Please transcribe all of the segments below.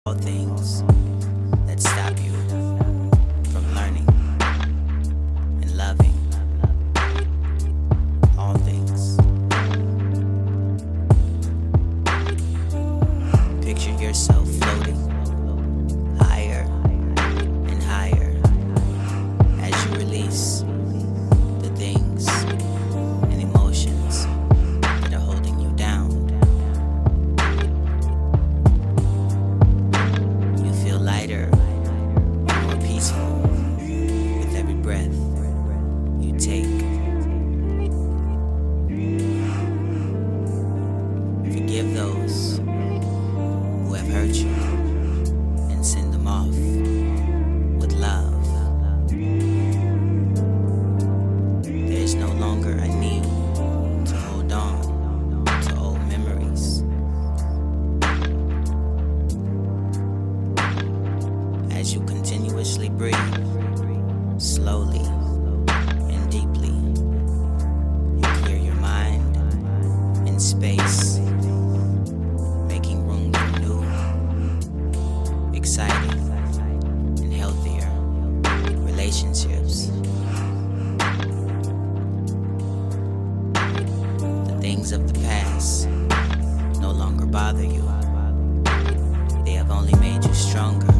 all things that stop you from learning and loving all things. Picture yourself floating higher and higher as you release the things and emotions that are holding you down. You feel lighter and more peaceful with every breath you take. Forgive those who have hurt you and send them off with love. There is no longer a need to hold on to old memories. As you continuously breathe, slowly and deeply, you clear your mind and space, making room for new, exciting, and healthier relationships. The things of the past no longer bother you. They have only made you stronger.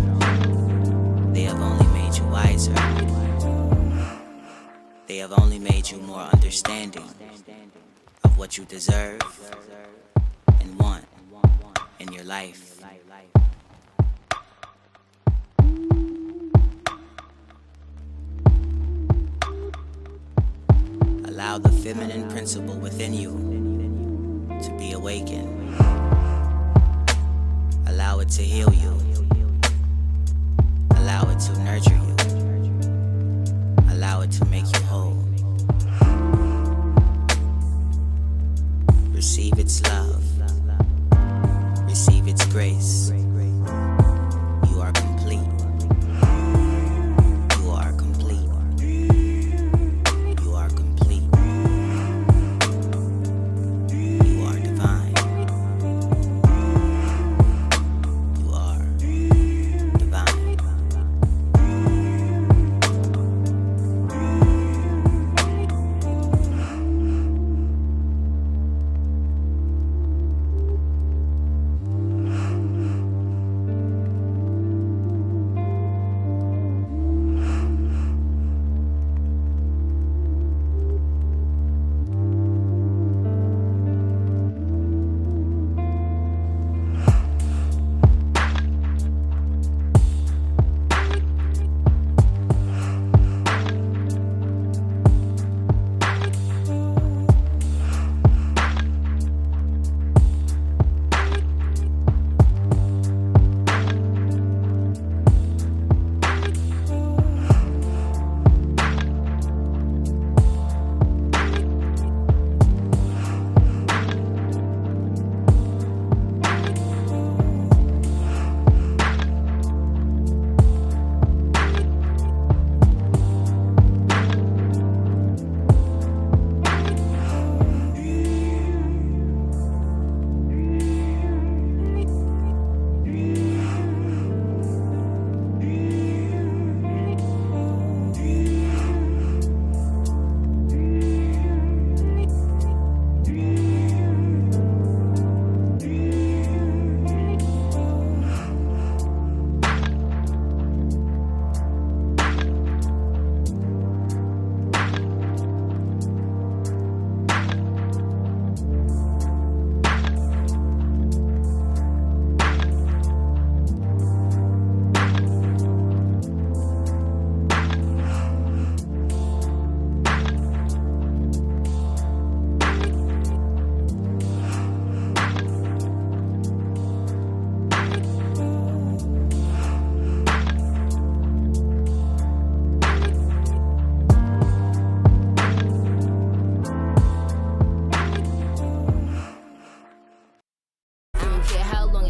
They have only made you wiser. They have only made you more understanding of what you deserve and want in your life. Allow the feminine principle within you to be awakened. Allow it to heal you. Allow it to nurture you. Allow it to make you whole. Receive its love. Receive its grace. You are complete. You are complete. You are complete. You are divine. You are divine.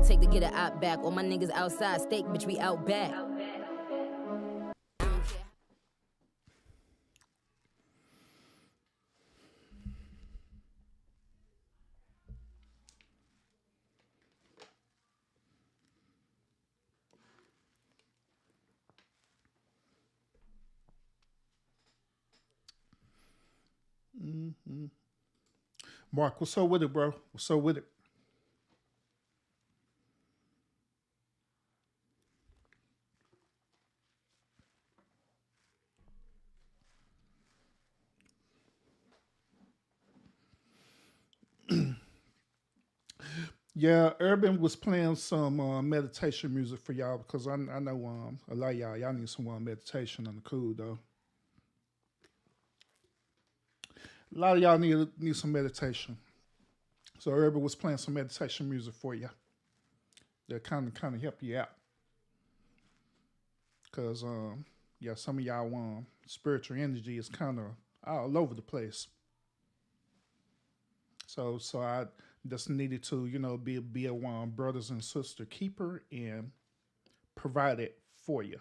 Take to get it out back. All my niggas outside, steak, bitch, we out back. Mark, what's up with it, bro? What's up with it? Yeah, Urban was playing some meditation music for y'all because I know a lot of y'all need some meditation on the cool though. A lot of y'all need some meditation. So Urban was playing some meditation music for you. That kind of help you out because yeah, some of y'all spiritual energy is kind of all over the place. So I just needed to be a brothers and sister keeper and provide it for you.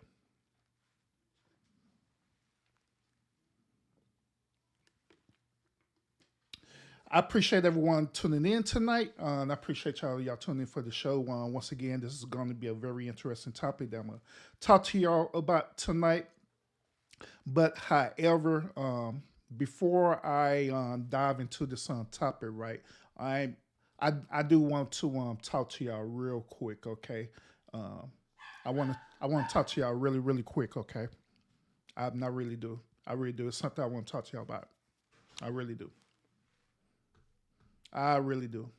I appreciate everyone tuning in tonight. And I appreciate y'all tuning in for the show. Once again, this is going to be a very interesting topic that I'm going to talk to y'all about tonight. But however, before I dive into this topic, right, I, I do want to talk to y'all real quick, okay? Um, I want to talk to y'all really quick, okay? I really do. I really do. It's something I want to talk to y'all about. I really do. I really do.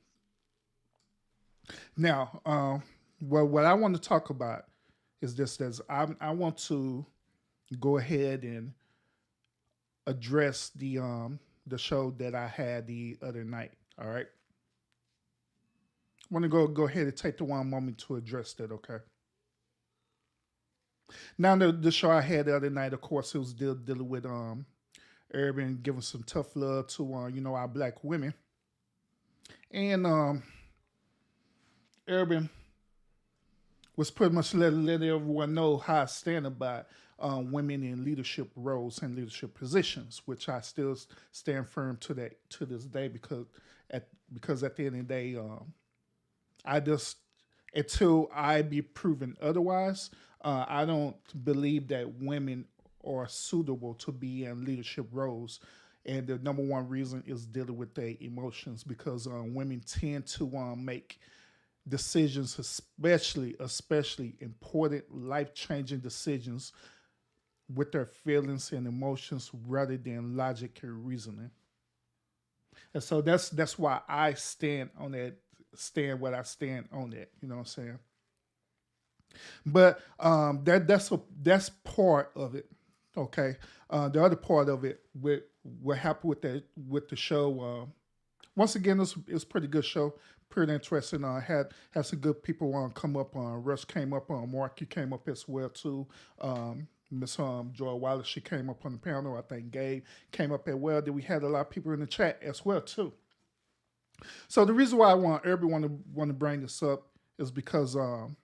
Now, what I want to talk about is this: as I want to go ahead and address the show that I had the other night. All right, I want to go ahead and take the one moment to address that. Okay. Now the show I had the other night, of course, it was dealing with Urban giving some tough love to our black women, and Urban was pretty much let everyone know how I stand about women in leadership roles and leadership positions, which I still stand firm to this day because at the end of the day, I just until I be proven otherwise, I don't believe that women are suitable to be in leadership roles. And the number one reason is dealing with their emotions because women tend to make decisions, especially important life changing decisions with their feelings and emotions rather than logic and reasoning. And so that's why I stand what I stand on that. You know what I'm saying? But that's part of it. Okay. The other part of it with what happened with the show. Once again, it's a pretty good show, pretty interesting. Had some good people come up. Russ came up. Mark, you came up as well too. Miss Joy Wallace, she came up on the panel. I think Gabe came up as well. Then we had a lot of people in the chat as well too. So the reason why I want everyone to want to bring this up is because on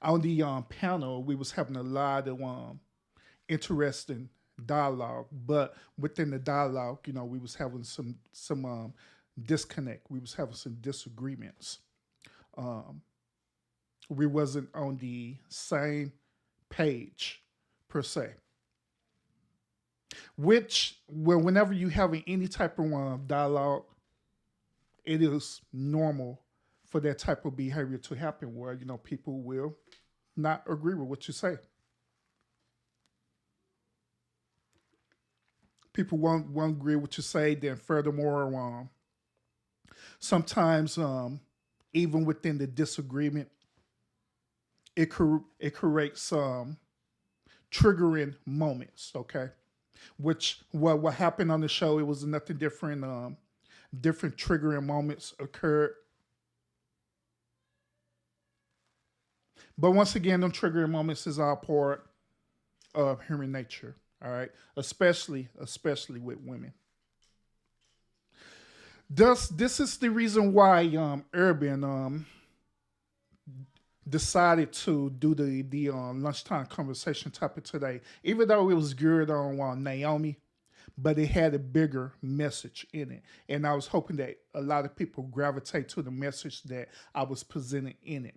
the panel we was having a lot of interesting dialogue, but within the dialogue, we was having some disconnect. We was having some disagreements. Um, we wasn't on the same page per se. Which, well, whenever you having any type of dialogue, it is normal for that type of behavior to happen, where people will not agree with what you say. People won't agree with what you say. Then furthermore, sometimes even within the disagreement, it creates triggering moments. Okay, which what happened on the show, it was nothing different. Different triggering moments occurred, but once again, them triggering moments is all part of human nature. All right, especially with women. Thus, this is the reason why Urban decided to do the lunchtime conversation topic today, even though it was geared on Naomi, but it had a bigger message in it, and I was hoping that a lot of people gravitate to the message that I was presenting in it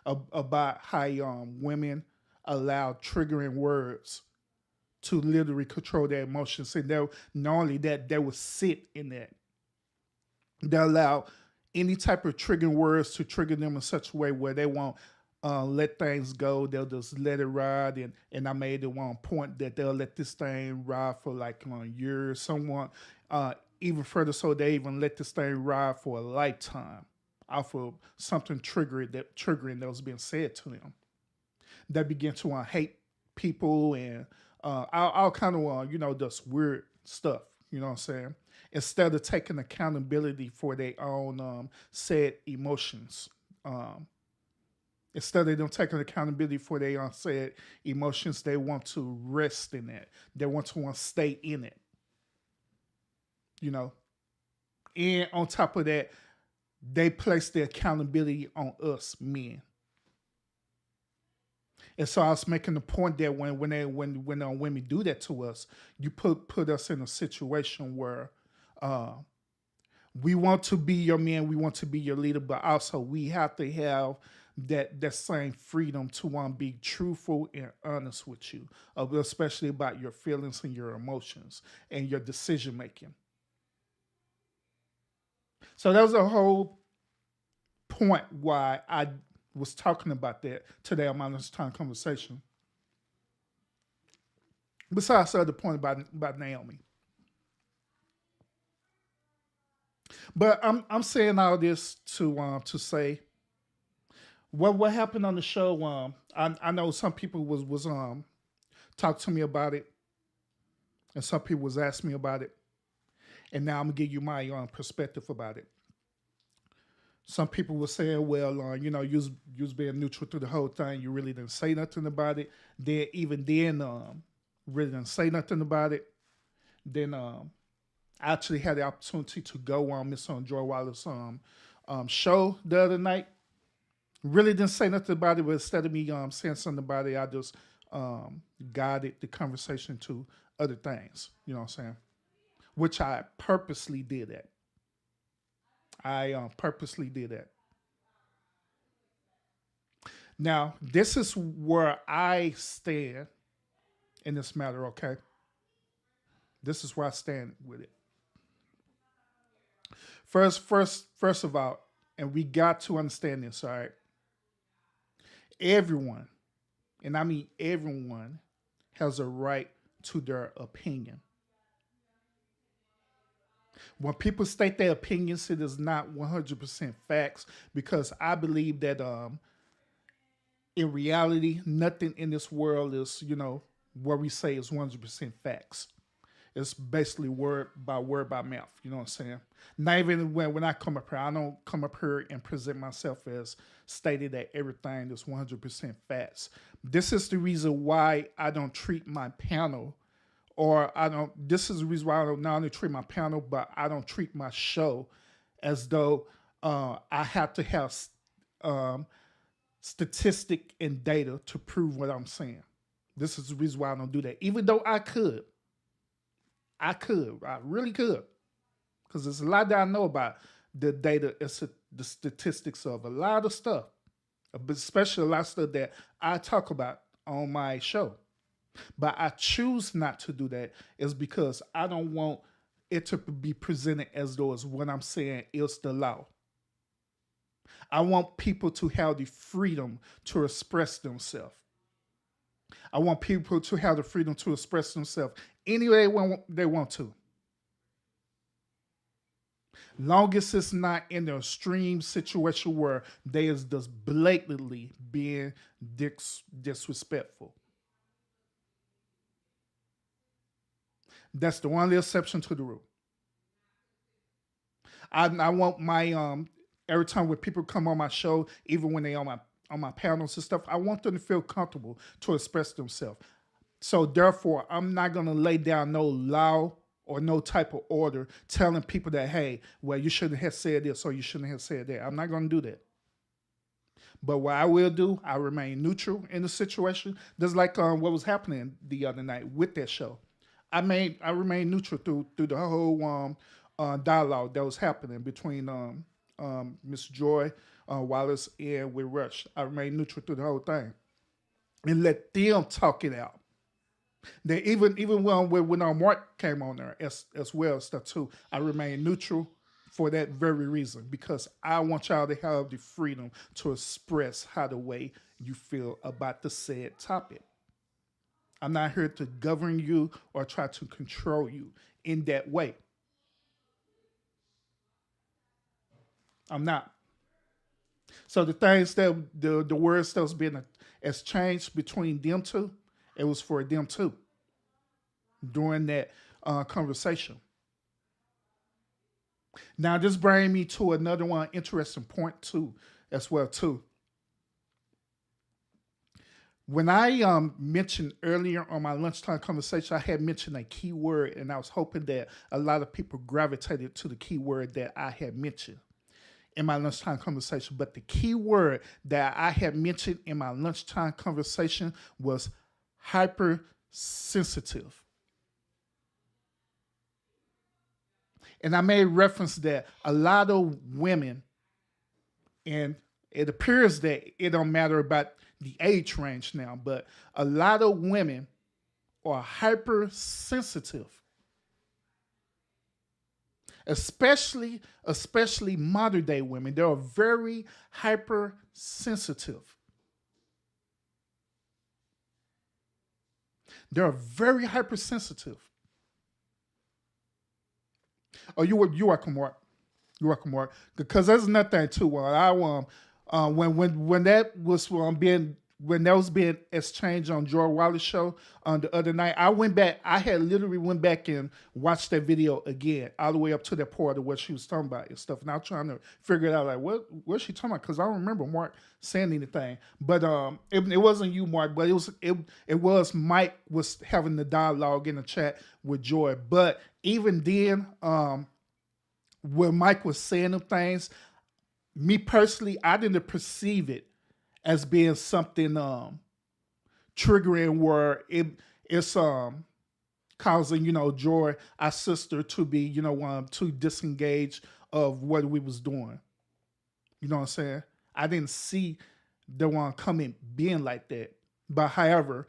about how women allow triggering words to literally control their emotions. And they, not only that, they will sit in that. They allow any type of triggering words to trigger them in such a way where they won't let things go. They'll just let it ride. And I made it one point that they'll let this thing ride for like years. Someone, even further so, they even let this thing ride for a lifetime off of something triggering that was being said to them. They begin to hate people and all kind of, just weird stuff. You know what I'm saying? Instead of taking accountability for their own said emotions. Instead of them taking accountability for their own said emotions, they want to rest in it. They want to stay in it. And on top of that, they place the accountability on us men. And so I was making the point that when women do that to us, you put us in a situation where we want to be your man, we want to be your leader, but also we have to have that same freedom to be truthful and honest with you, especially about your feelings and your emotions and your decision making. So that was a whole point why I was talking about that today on my lunchtime conversation. Besides the other point about Naomi. But I'm saying all this to say what happened on the show. I know some people was talk to me about it, and some people was asking me about it, and now I'm gonna give you my perspective about it. Some people were saying, well, you was being neutral through the whole thing. You really didn't say nothing about it. Then really didn't say nothing about it. Then I actually had the opportunity to go on Miss Joy Wallace's show the other night. Really didn't say nothing about it, but instead of me saying something about it, I just guided the conversation to other things. You know what I'm saying? Which I purposely did that. I purposely did that. Now, this is where I stand in this matter, okay? This is where I stand with it. First of all, and we got to understand this, all right? Everyone, and I mean everyone, has a right to their opinion. When people state their opinions, it is not 100% facts, because I believe that in reality, nothing in this world is, what we say is 100% facts. It's basically word by mouth. You know what I'm saying? Not even when I come up here, I don't come up here and present myself as stating that everything is 100% facts. This is the reason why I don't treat my panel, this is the reason why I don't not only treat my panel, but I don't treat my show as though I have to have statistic and data to prove what I'm saying. This is the reason why I don't do that. Even though I really could. Because there's a lot that I know about the data, the statistics of a lot of stuff, especially a lot of stuff that I talk about on my show. But I choose not to do that is because I don't want it to be presented as though as what I'm saying is the law. I want people to have the freedom to express themselves. I want people to have the freedom to express themselves any way they want to. Long as it's not in an extreme situation where they is just blatantly being disrespectful. That's the only exception to the rule. I want my every time when people come on my show, even when they on my panels and stuff, I want them to feel comfortable to express themselves. So therefore, I'm not gonna lay down no law or no type of order telling people that, hey, well, you shouldn't have said this or you shouldn't have said that. I'm not gonna do that. But what I will do, I remain neutral in the situation. Just like what was happening the other night with that show. I remained neutral through the whole dialogue that was happening between Miss Joy Wallace and with Rush. I remained neutral through the whole thing and let them talk it out. They even when Mark came on there as well stuff too. I remain neutral for that very reason because I want y'all to have the freedom to express how the way you feel about the said topic. I'm not here to govern you or try to control you in that way. I'm not. So the things that the words that was being exchanged between them two, it was for them two during that conversation. Now this brings me to another one interesting point too, as well too. When I mentioned earlier on my lunchtime conversation, I had mentioned a key word, and I was hoping that a lot of people gravitated to the key word that I had mentioned in my lunchtime conversation. But the key word that I had mentioned in my lunchtime conversation was hypersensitive. And I made reference that a lot of women, and it appears that it don't matter about the age range now, but a lot of women are hypersensitive, especially modern day women. They are very hypersensitive. They're very hypersensitive. Oh, you welcome, Mark. You're welcome, Mark. Because there's nothing too. When that was when that was being exchanged on George Wallace show on the other night, I went back. I had literally went back and watched that video again, all the way up to that part of what she was talking about and stuff. And I was trying to figure it out, like what's she talking about? Because I don't remember Mark saying anything. But it wasn't you, Mark. But it was Mike was having the dialogue in the chat with Joy. But even then, when Mike was saying them things, me personally, I didn't perceive it as being something triggering where it's causing Joy, our sister, to be too disengaged of what we was doing. You know what I'm saying? I didn't see the one coming being like that. But however,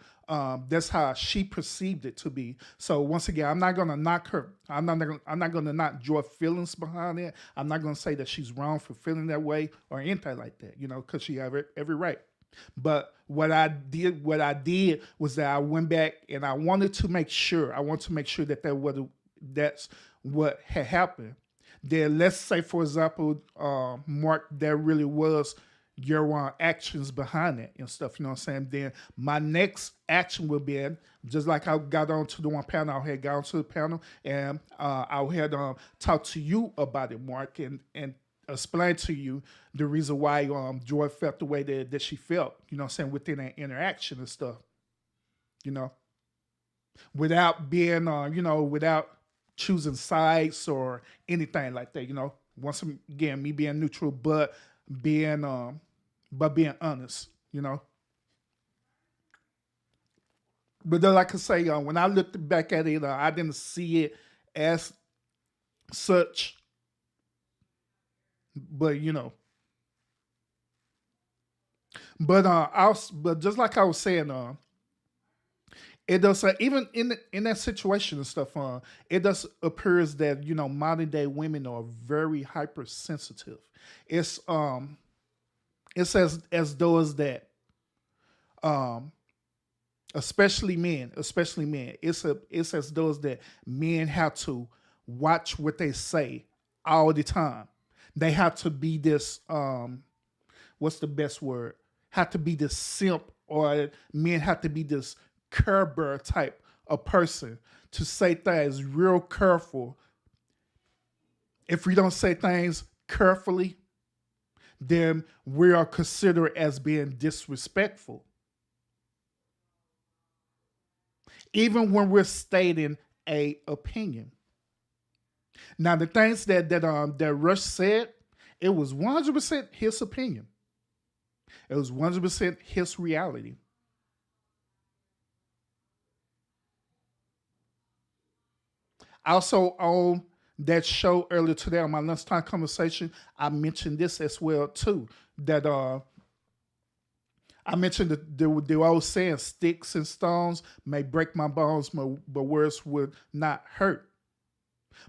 that's how she perceived it to be. So once again, I'm not gonna knock her. I'm not gonna knock Joy's feelings behind it. I'm not gonna say that she's wrong for feeling that way or anything like that. Because she have every right. But what I did was that I went back and I wanted to make sure. that that's what had happened. Then let's say, for example, Mark, there really was your actions behind it and stuff, you know what I'm saying? Then my next action will be, just like I got on to the one panel, I had got on to the panel and I had talked to you about it, Mark, and explain to you the reason why Joy felt the way that she felt, you know what I'm saying, within that interaction and stuff, without being, without choosing sides or anything like that, once again, me being neutral, but being honest, But then, like I say, when I looked back at it, I didn't see it as such. But but just like I was saying, it does even in that situation and stuff. It does appears that modern day women are very hypersensitive. It's as though as that, especially men. It's as though as that men have to watch what they say all the time. They have to be this what's the best word? Have to be this simp, or men have to be this Kerber type of person to say things real careful. If we don't say things carefully, then we are considered as being disrespectful. Even when we're stating a opinion. Now, the things that Rush said, it was 100% his opinion. It was 100% his reality. Also, on that show earlier today on my lunchtime conversation, I mentioned this as well too. That I mentioned the old saying, sticks and stones may break my bones, but words would not hurt.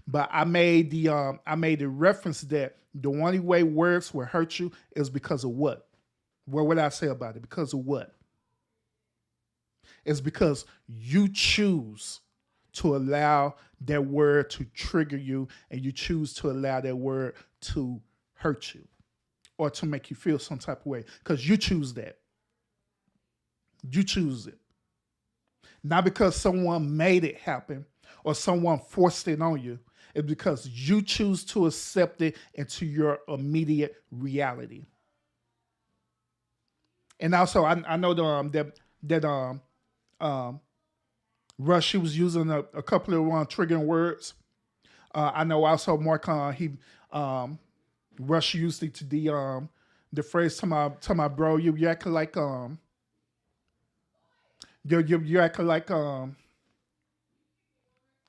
But I made the reference that the only way words will hurt you is because of what? What would I say about it? Because of what? It's because you choose to allow that word to trigger you, and you choose to allow that word to hurt you or to make you feel some type of way, because you choose that. You choose it. Not because someone made it happen or someone forced it on you. It's because you choose to accept it into your immediate reality. And also, I know that Rush, he was using a couple of triggering words. I know also Mark, Rush used it to the phrase to my bro, you acting like you acting like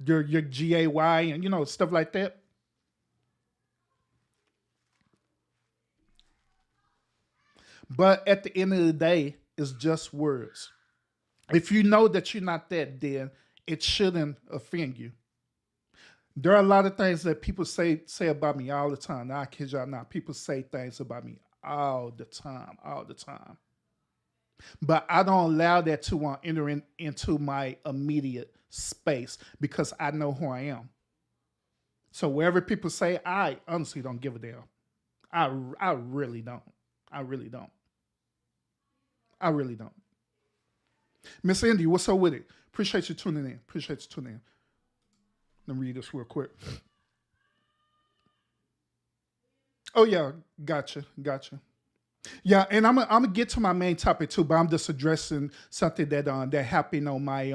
your GAY and stuff like that. But at the end of the day, it's just words. If you know that you're not that, then it shouldn't offend you. There are a lot of things that people say about me all the time. Now, I kid y'all not. People say things about me all the time. But I don't allow that to enter into my immediate space because I know who I am. So wherever people say, I honestly don't give a damn. I really don't. I really don't. Miss Indy, what's up with it? Appreciate you tuning in. Let me read this real quick. Oh yeah, gotcha. Yeah, and I'm gonna get to my main topic too, but I'm just addressing something that happened on my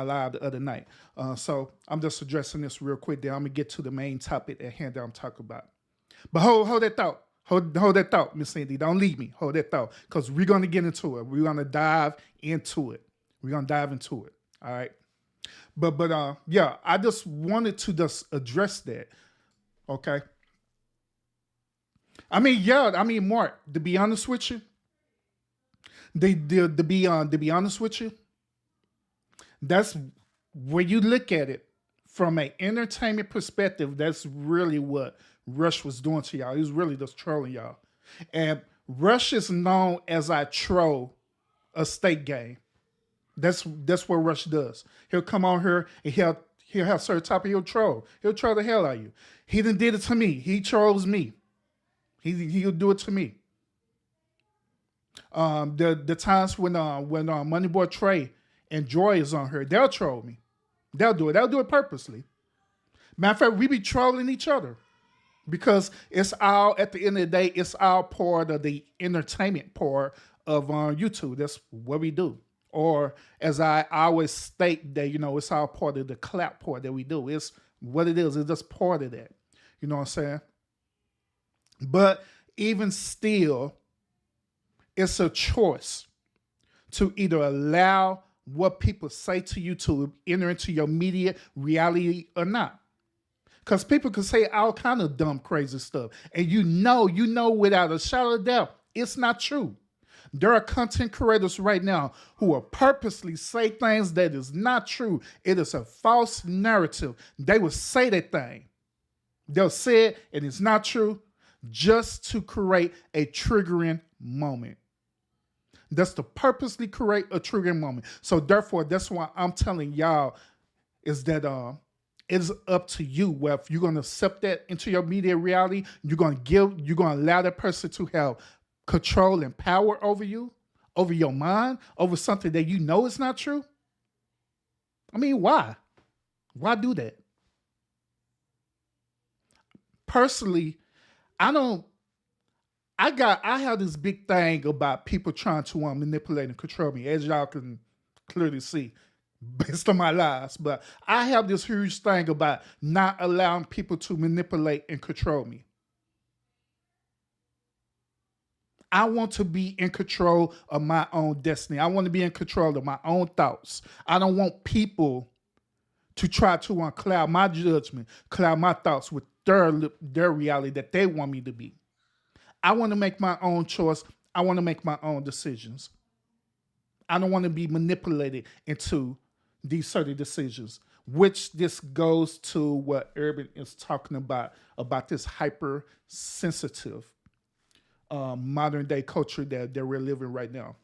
live the other night. So I'm just addressing this real quick. Then I'm gonna get to the main topic at hand that I'm talking about. But hold that thought. Hold that thought, Miss Cindy. Don't leave me. Hold that thought, because we're gonna get into it. We're gonna dive into it. All right. But yeah, I just wanted to just address that. Okay. Mark, to be honest with you, to be honest with you, that's where you look at it from an entertainment perspective. That's really what Rush was doing to y'all. He was really just trolling y'all. And Rush is known as I troll a state game. That's what Rush does. He'll come on here and he'll have certain topic. He'll troll the hell out of you. He done did it to me. He trolls me. He'll do it to me. The times when Moneyboy Trey and Joy is on her, they'll troll me. They'll do it. They'll do it purposely. Matter of fact, we be trolling each other because it's all, at the end of the day, it's all part of the entertainment part of YouTube. That's what we do. Or as I always state that, it's all part of the clap part that we do. It's what it is. It's just part of that. You know what I'm saying? But even still, it's a choice to either allow what people say to you to enter into your immediate reality or not. Because people can say all kind of dumb, crazy stuff. And you know without a shadow of doubt, it's not true. There are content creators right now who will purposely say things that is not true. It is a false narrative. They will say that thing. They'll say it and it's not true just to create a triggering moment. That's to purposely create a triggering moment. So therefore, that's why I'm telling y'all is that it's up to you. Well, if you're going to accept that into your media reality, you're going to allow that person to have control and power over you, over your mind, over something that you know is not true. I mean, why? Why do that? Personally, I have this big thing about people trying to manipulate and control me, as y'all can clearly see based on my lives. But I have this huge thing about not allowing people to manipulate and control me. I want to be in control of my own destiny. I want to be in control of my own thoughts. I don't want people to try to cloud my judgment, cloud my thoughts with their reality that they want me to be. I want to make my own choice. I want to make my own decisions. I don't want to be manipulated into these certain decisions, which this goes to what Urban is talking about this hypersensitive modern day culture that we're living right now.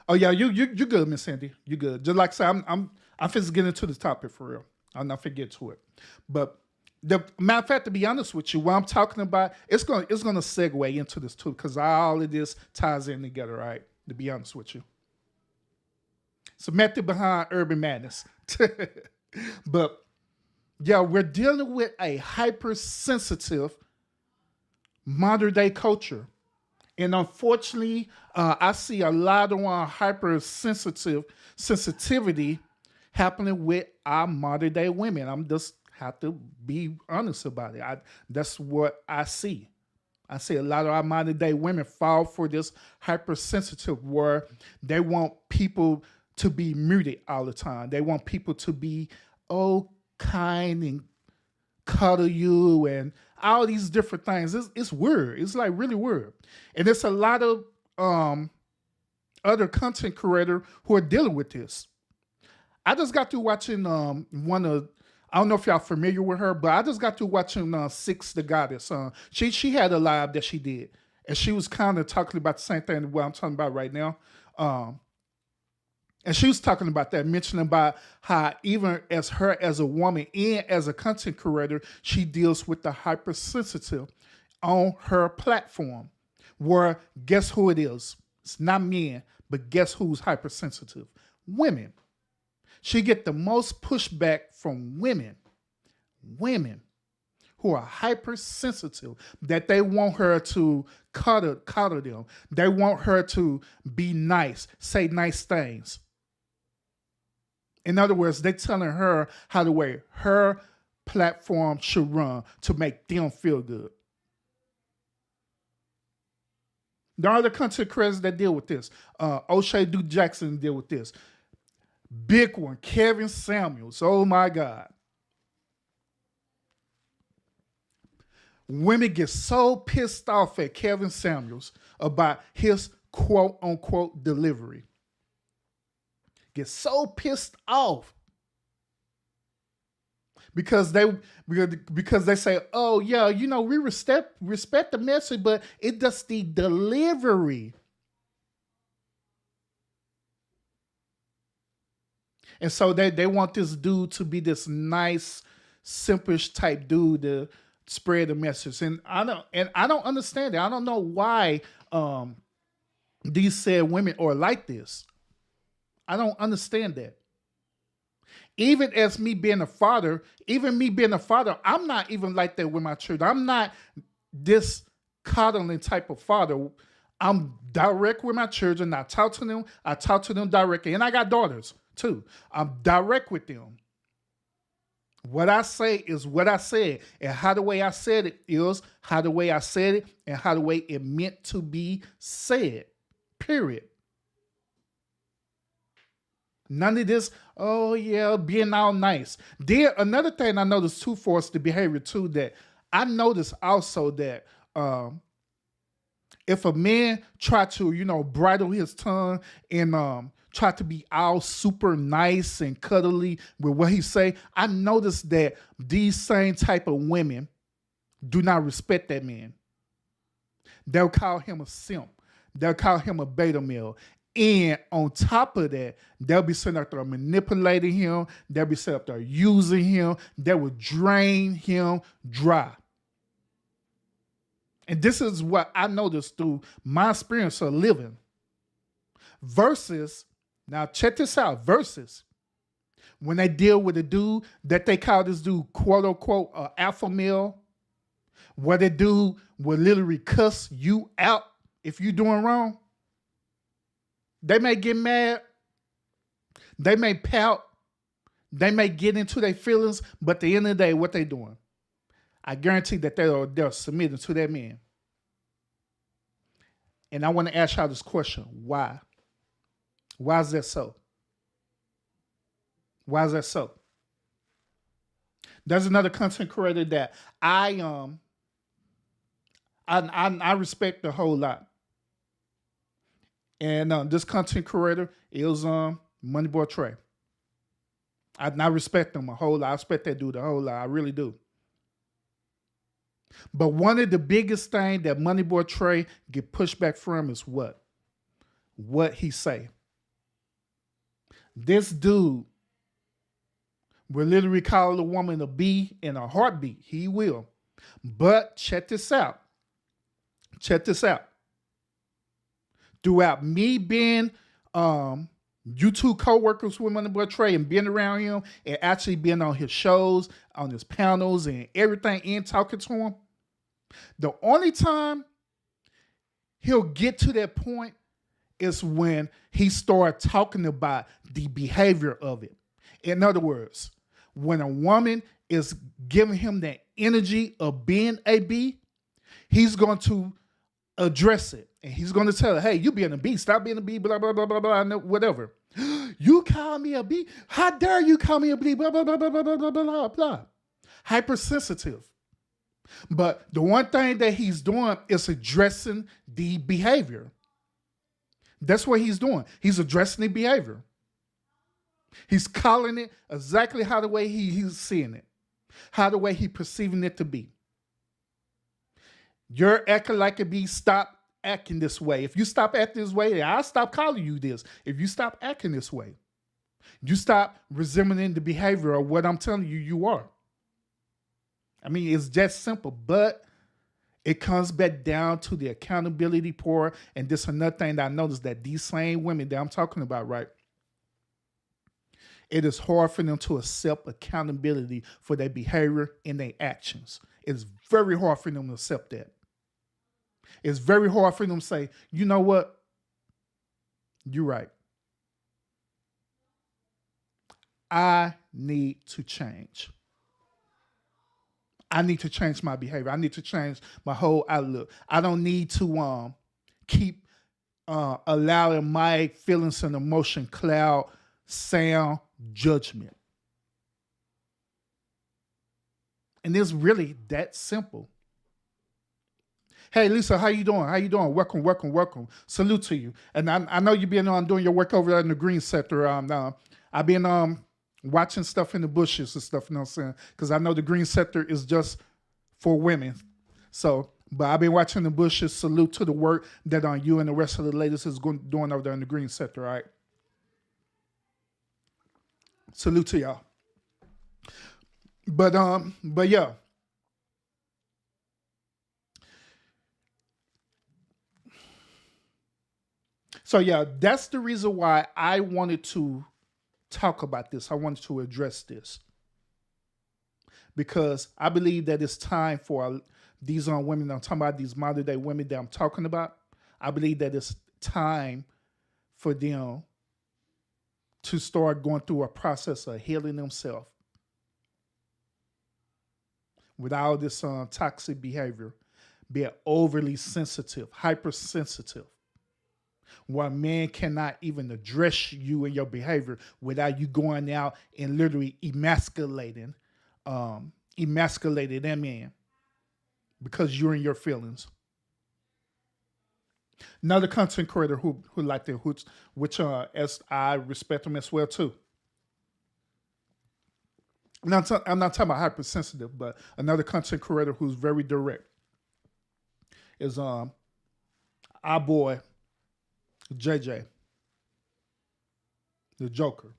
Oh yeah, you good, Miss Sandy. You good. Just like I said, I'm just getting into the topic for real. I'll not forget to it. But the matter of fact, to be honest with you, what I'm talking about, it's gonna segue into this too, because all of this ties in together, right? To be honest with you. It's a method behind urban madness. But yeah, we're dealing with a hypersensitive modern day culture. And unfortunately, I see a lot of sensitivity happening with our modern day women. I'm just have to be honest about it. That's what I see. I see a lot of our modern day women fall for this hypersensitive where they want people to be muted all the time. They want people to be kind and cuddle you and all these different things. It's weird. It's like really weird. And there's a lot of other content creators who are dealing with this. I just got through watching I don't know if y'all familiar with her, but I just got through watching Six the Goddess. She had a live that she did, and she was kind of talking about the same thing what I'm talking about right now. And she was talking about that, mentioning about how even as her as a woman and as a content creator, she deals with the hypersensitive on her platform. Where guess who it is? It's not men, but guess who's hypersensitive? Women. She get the most pushback from women who are hypersensitive, that they want her to cuddle them. They want her to be nice, say nice things. In other words, they're telling her how the way her platform should run to make them feel good. There are other content creators that deal with this. O'Shea Duke Jackson deal with this. Big one, Kevin Samuels. Oh my God. Women get so pissed off at Kevin Samuels about his quote unquote delivery. Get so pissed off because they say, oh yeah, we respect the message, but it does the delivery. And so they want this dude to be this nice, simpish type dude to spread the message. And I don't understand it. I don't know why these said women are like this. I don't understand that. Even as me being a father, I'm not even like that with my children. I'm not this coddling type of father. I'm direct with my children. I talk to them directly. And I got daughters too. I'm direct with them. What I say is what I said. And how the way I said it is how the way I said it and how the way it meant to be said. Period. None of this, oh yeah, being all nice. There, another thing I noticed too for us, the behavior too, that I noticed also that if a man try to, bridle his tongue and try to be all super nice and cuddly with what he say, I noticed that these same type of women do not respect that man. They'll call him a simp. They'll call him a beta male. And on top of that, they'll be sitting up there manipulating him. They'll be sitting up there using him. They will drain him dry. And this is what I noticed through my experience of living. Versus, now check this out, versus when they deal with a dude that they call this dude, quote unquote, alpha male, where the dude will literally cuss you out if you're doing wrong. They may get mad. They may pout. They may get into their feelings. But at the end of the day, what they doing? I guarantee that they're submitting to that man. And I want to ask y'all this question. Why? Why is that so? Why is that so? There's another content creator that I I respect the whole lot. And this content creator is Moneyboy Trey. I respect him a whole lot. I respect that dude a whole lot. I really do. But one of the biggest things that Moneyboy Trey get pushed back from is what? What he say. This dude will literally call a woman a bee in a heartbeat. He will. But check this out. Check this out. Throughout me being YouTube co-workers with Moneyboy Trey and being around him and actually being on his shows, on his panels and everything and talking to him, the only time he'll get to that point is when he starts talking about the behavior of it. In other words, when a woman is giving him that energy of being a bee, he's going to address it. And he's going to tell her, hey, you being a bee, stop being a bee, blah, blah, blah, blah, blah, whatever. You call me a bee? How dare you call me a bee, blah, blah, blah, blah, blah, blah, blah, blah, blah. Hypersensitive. But the one thing that he's doing is addressing the behavior. That's what he's doing. He's addressing the behavior. He's calling it exactly how the way he's seeing it, how the way he's perceiving it to be. You're acting like a bee. Stop acting this way. If you stop acting this way, I'll stop calling you this. If you stop acting this way, you stop resembling the behavior of what I'm telling you you are. I mean, it's just simple, but it comes back down to the accountability part. And this is another thing that I noticed, that these same women that I'm talking about, right? It is hard for them to accept accountability for their behavior and their actions. It's very hard for them to accept that. It's very hard for them to say, you know what? You're right. I need to change. I need to change my behavior. I need to change my whole outlook. I don't need to keep allowing my feelings and emotion cloud sound judgment. And it's really that simple. Hey, Lisa, how you doing? How you doing? Welcome, welcome, welcome. Salute to you. And I know you've been doing your work over there in the green sector. I've been watching stuff in the bushes and stuff, you know what I'm saying? Because I know the green sector is just for women. So, but I've been watching the bushes. Salute to the work that you and the rest of the ladies is doing over there in the green sector, all right? Salute to y'all. But yeah. So yeah, that's the reason why I wanted to talk about this. I wanted to address this. Because I believe that it's time for these women, I'm talking about these modern day women that I'm talking about. I believe that it's time for them to start going through a process of healing themselves with all this toxic behavior, being overly sensitive, hypersensitive, where a man cannot even address you and your behavior without you going out and literally emasculating that man because you're in your feelings. Another content creator who like that, which as I respect him as well too. I'm not talking about hypersensitive, but another content creator who's very direct is our boy JJ, the Joker.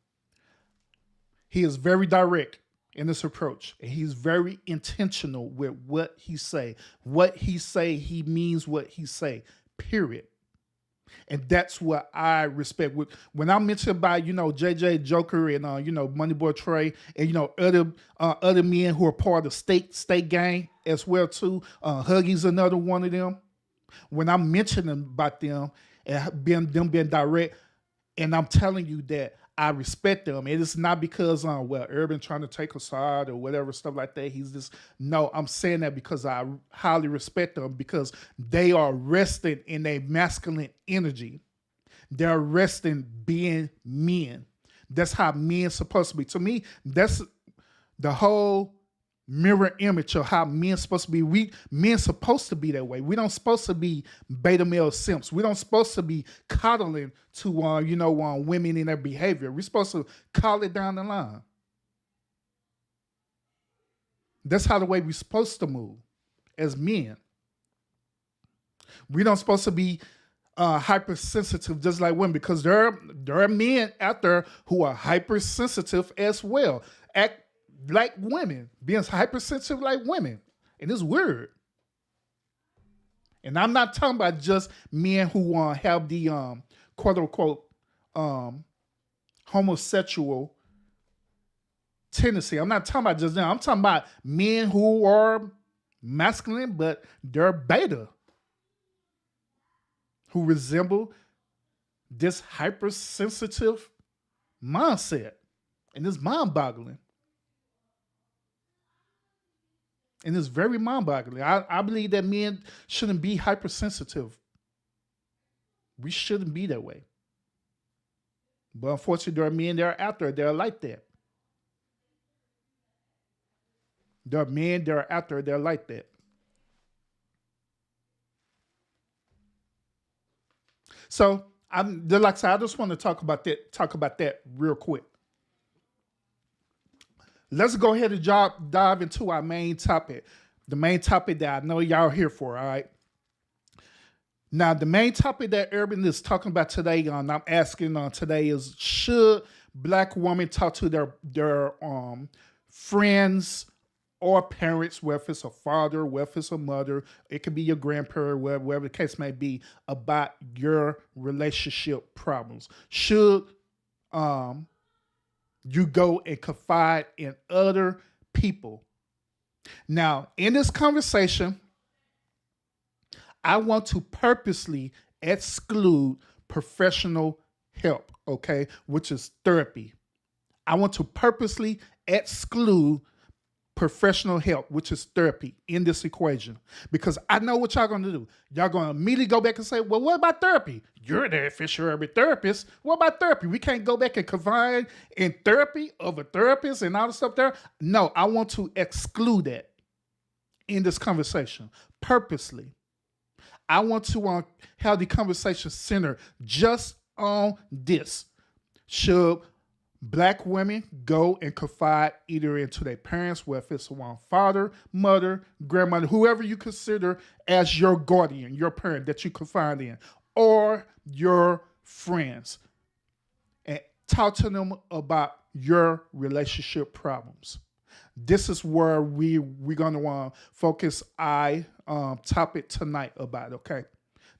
He is very direct in this approach, and he's very intentional with what he say. What he say, he means what he say. Period. And that's what I respect. When I mention about, JJ Joker and Moneyboy Trey and other men who are part of state gang as well too. Huggy's another one of them. When I'm mentioning about them and them being direct, and I'm telling you that I respect them, and it's not because Urban trying to take a side or whatever stuff like that. I'm saying that because I highly respect them, because they are resting in a masculine energy. They're resting being men. That's how men supposed to be. To me, that's the whole mirror image of how men supposed to be. Men supposed to be that way. We don't supposed to be beta male simps. We don't supposed to be coddling to women in their behavior. We're supposed to call it down the line. That's how the way we're supposed to move as men. We don't supposed to be hypersensitive just like women, because there are men out there who are hypersensitive as well. Act like women, being hypersensitive like women. And it's weird. And I'm not talking about just men who have the quote unquote homosexual tendency. I'm not talking about just them. I'm talking about men who are masculine, but they're beta, who resemble this hypersensitive mindset. And it's mind-boggling. And it's very mind-boggling. I believe that men shouldn't be hypersensitive. We shouldn't be that way. But unfortunately, there are men that are out there that are like that. There are men that are out there that are like that. So like I said, I just want to talk about that real quick. Let's go ahead and dive into our main topic. The main topic that I know y'all here for, all right? Now, the main topic that Urban is talking about today, I'm asking today is, should Black women talk to their friends or parents, whether it's a father, whether it's a mother, it could be your grandparent, whatever the case may be, about your relationship problems? Should you go and confide in other people? Now, in this conversation, I want to purposely exclude professional help, okay, which is therapy. I want to purposely exclude professional help, which is therapy, in this equation, because I know what y'all gonna do. Y'all gonna immediately go back and say, well, what about therapy? You're the official urban therapist. What about therapy? We can't go back and confide in therapy of a therapist and all the stuff there. No, I want to exclude that in this conversation purposely. I want to have the conversation centered just on this. Should Black women go and confide either into their parents, whether it's one father, mother, grandmother, whoever you consider as your guardian, your parent that you confide in, or your friends, and talk to them about your relationship problems? This is where we're going to focus our topic tonight about, okay?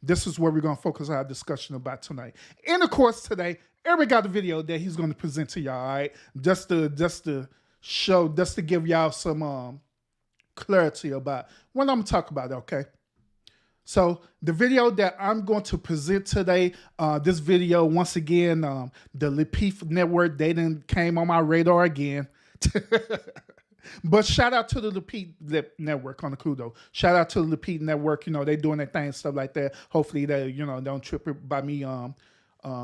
This is where we're going to focus our discussion about tonight. And of course, today, Eric got the video that he's going to present to y'all, all right? Just to show, just to give y'all some clarity about what I'm going to talk about, okay? So the video that I'm going to present today, this video, once again, the Lapeef Network, they done came on my radar again. But shout out to the Lapeef Network on the cool though. Shout out to the Lapeef Network. They doing their thing and stuff like that. Hopefully they, don't trip it by me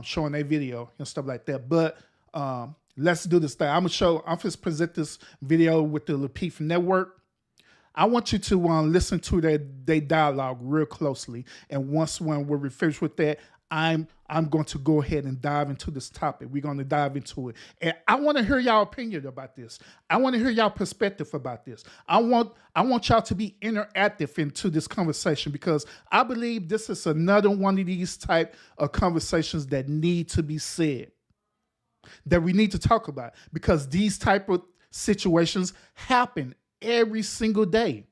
showing their video and stuff like that. But let's do this thing. I'm just present this video with the Lapeef Network. I want you to listen to their dialogue real closely. And when we're finished with that, I'm going to go ahead and dive into this topic. We're going to dive into it. And I want to hear y'all opinion about this. I want to hear y'all perspective about this. I want y'all to be interactive into this conversation, because I believe this is another one of these type of conversations that need to be said, that we need to talk about, because these type of situations happen every single day.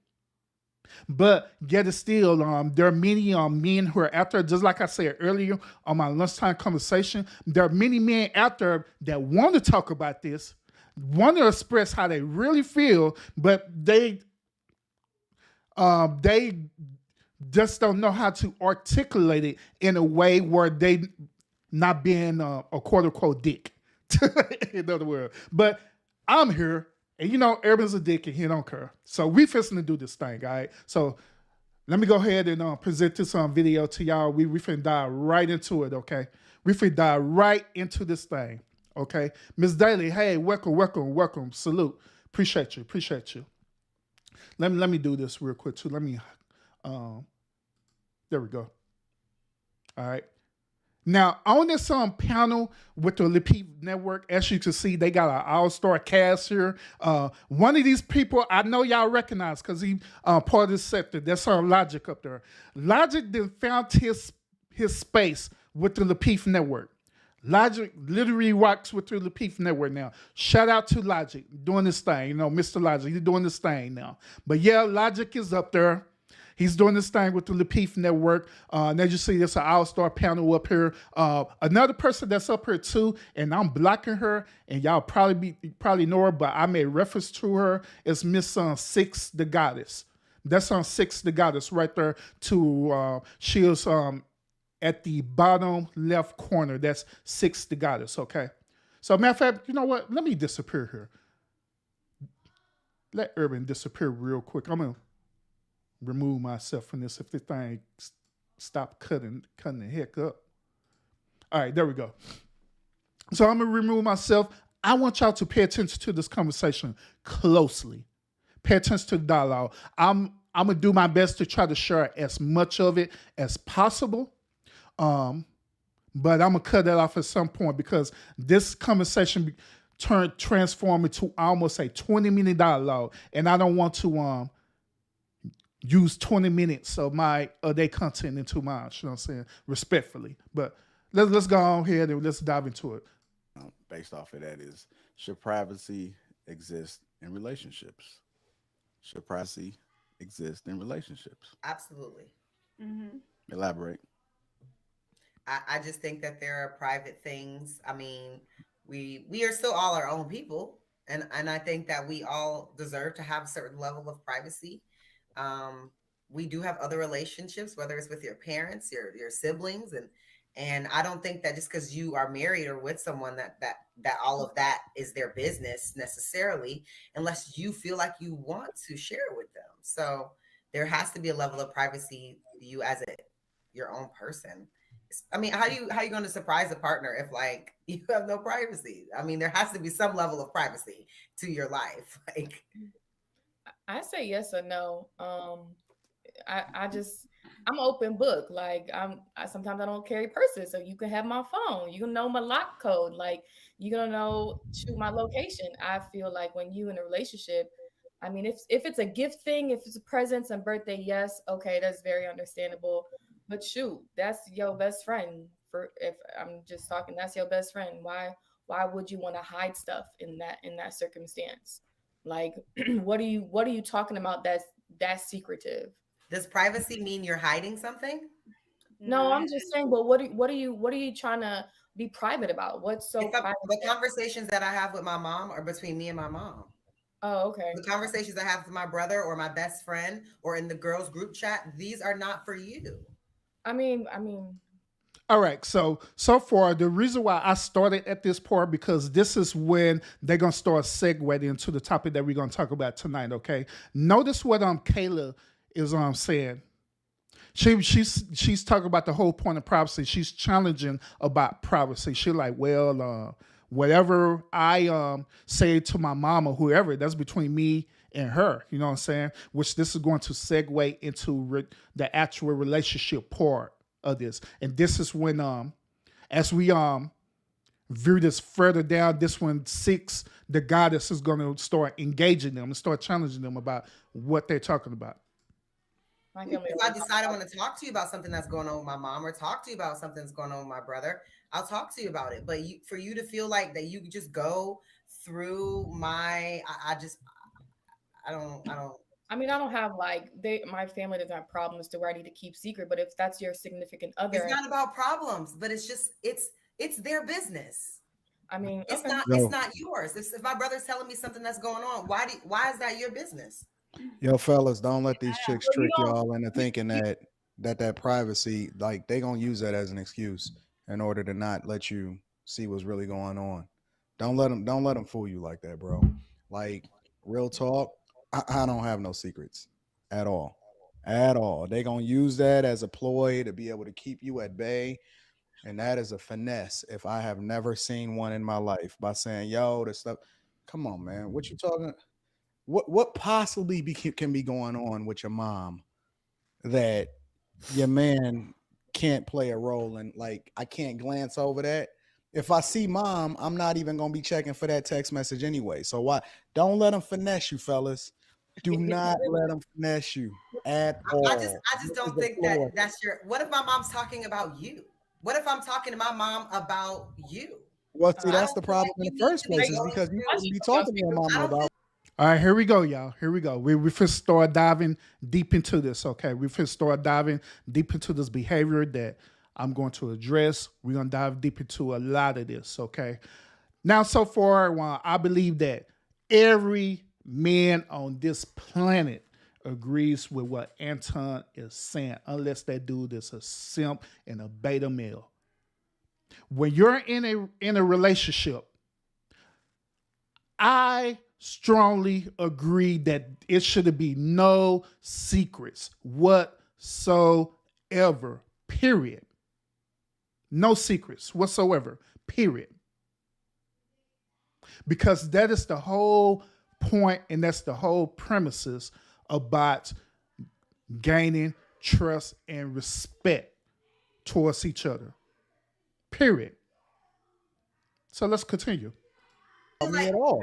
But yet still, there are many men who are out there, just like I said earlier on my lunchtime conversation, there are many men out there that want to talk about this, want to express how they really feel, but they just don't know how to articulate it in a way where they not being a quote-unquote dick, in other words. But I'm here. And Urban's a dick and he don't care. So we fixing to do this thing, all right? So let me go ahead and present this video to y'all. We finna dive right into it, okay? We finna dive right into this thing, okay? Miss Daly, hey, welcome. Salute. Appreciate you. Let me do this real quick too. Let me um there we go. All right. Now, on this panel with the Lepeep Network, as you can see, they got an all-star cast here. One of these people I know y'all recognize because he part of this sector. That's our Logic up there. Logic then found his space with the Lepeep Network. Logic literally rocks with the Lepeep Network now. Shout out to Logic doing this thing. You know, Mr. Logic, he's doing this thing now. But yeah, Logic is up there. He's doing this thing with the Lepeef Network. And as you see, there's an all-star panel up here. Another person that's up here too, and I'm blocking her, and y'all probably know her, but I made reference to her, is Miss Six the Goddess. That's on Six the Goddess right there. She is at the bottom left corner. That's Six the Goddess. Okay. So matter of fact, you know what? Let me disappear here. Let Urban disappear real quick. I'm gonna remove myself from this if the thing stop cutting the heck up. All right, there we go. So I'm gonna remove myself. I want y'all to pay attention to this conversation closely. Pay attention to the dialogue. I'm gonna do my best to try to share as much of it as possible. But I'm gonna cut that off at some point because this conversation transformed into almost a 20-minute dialogue, and I don't want to use 20 minutes of their content into mine, you know what I'm saying? Respectfully. But let's go on ahead and let's dive into it. Based off of that is, should privacy exist in relationships? Should privacy exist in relationships? Absolutely. Elaborate. I just think that there are private things. I mean, we are still all our own people. And I think that we all deserve to have a certain level of privacy. We do have other relationships, whether it's with your parents, your siblings, and I don't think that just because you are married or with someone that all of that is their business necessarily, unless you feel like you want to share with them. So there has to be a level of privacy you as your own person. I mean, how you going to surprise a partner if like you have no privacy? I mean, there has to be some level of privacy to your life. Like, I say yes or no. I'm open book. Like sometimes I don't carry purses, so you can have my phone. You can know my lock code. Like you're gonna know my location. I feel like when you in a relationship, I mean, if it's a gift thing, if it's a present and birthday, yes, okay, that's very understandable. But shoot, that's your best friend. For if I'm just talking, that's your best friend. Why would you want to hide stuff in that circumstance? Like, what are you talking about that's secretive? does privacy mean you're hiding something? No, I'm just saying. But what are you trying to be private about? What's so private? The conversations that I have with my mom are between me and my mom. Oh, okay. The conversations I have with my brother or my best friend or in the girls group chat, these are not for you. I mean. All right, so far the reason why I started at this part because this is when they're gonna start segueing into the topic that we're gonna talk about tonight. Okay, notice what Kayla is saying. She's talking about the whole point of privacy. She's challenging about privacy. She's like, well, whatever I say to my mom or whoever, that's between me and her. You know what I'm saying? Which this is going to segue into the actual relationship part of this. And this is when as we view this further down, this one Six the Goddess is going to start engaging them and start challenging them about what they're talking about. If I decide I want to talk to you about something that's going on with my mom or talk to you about something that's going on with my brother, I'll talk to you about it. But for you to feel like that you just go through I don't. I mean, I don't have my family doesn't have problems to where I need to keep secret. But if that's your significant other, it's not about problems, but it's just it's their business. I mean, it's not yours. If my brother's telling me something that's going on, why is that your business? Yo, fellas, don't let these chicks trick y'all into thinking that privacy, like they gonna use that as an excuse in order to not let you see what's really going on. Don't let them fool you like that, bro. Like real talk, I don't have no secrets at all. They gonna use that as a ploy to be able to keep you at bay, and that is a finesse. If I have never seen one in my life, by saying, "Yo, this stuff," come on, man, what you talking? what possibly can be going on with your mom that your man can't play a role in? Like, I can't glance over that. If I see mom, I'm not even gonna be checking for that text message anyway. So why don't let them finesse you, fellas? Do not let them finesse you at all. I just don't think that that's your. What if my mom's talking about you? What if I'm talking to my mom about you? Well, see, that's the problem in the first place, is because you shouldn't be talking to your mama about. All right, here we go, y'all. Here we go. We first start diving deep into this, okay? We first start diving deep into this behavior that I'm going to address. We're going to dive deep into a lot of this, okay? Now, so far, well, I believe that every man on this planet agrees with what Anton is saying, unless that dude is a simp and a beta male. When you're in a relationship, I strongly agree that it should be no secrets whatsoever, period. No secrets whatsoever, period. Because that is the whole point, and that's the whole premises about gaining trust and respect towards each other, period. So let's continue. Like, what?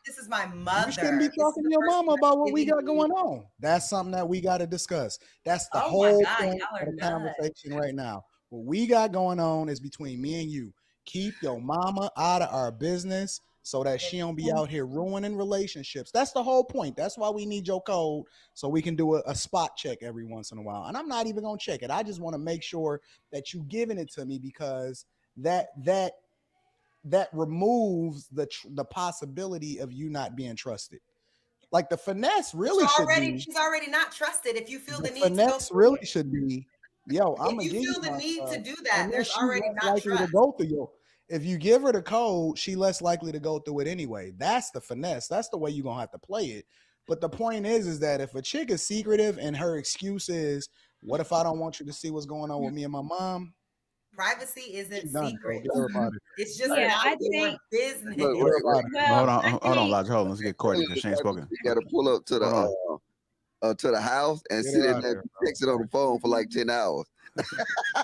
This is my mother. You shouldn't be talking to your mama about what we got going on. That's something that we got to discuss. That's the whole point of the conversation right now. What we got going on is between me and you. Keep your mama out of our business so that she don't be out here ruining relationships. That's the whole point. That's why we need your code, so we can do a spot check every once in a while. And I'm not even going to check it. I just want to make sure that you giving it to me, because that removes the possibility of you not being trusted. Like, the finesse really she's already not trusted. If you feel the need finesse to really should be, yo, I'm if you feel the need to do that, there's already not likely trust. to go through you. If you give her the code, she less likely to go through it anyway. That's the finesse. That's the way you're gonna have to play it. But the point is that if a chick is secretive and her excuse is, what if I don't want you to see what's going on with me and my mom? Privacy isn't secret. It's just not your business. Hold on, Elijah. Hold on. Let's get Courtney, because she ain't spoken. You got to pull up to the house and sit in there and text it on the phone for like 10 hours.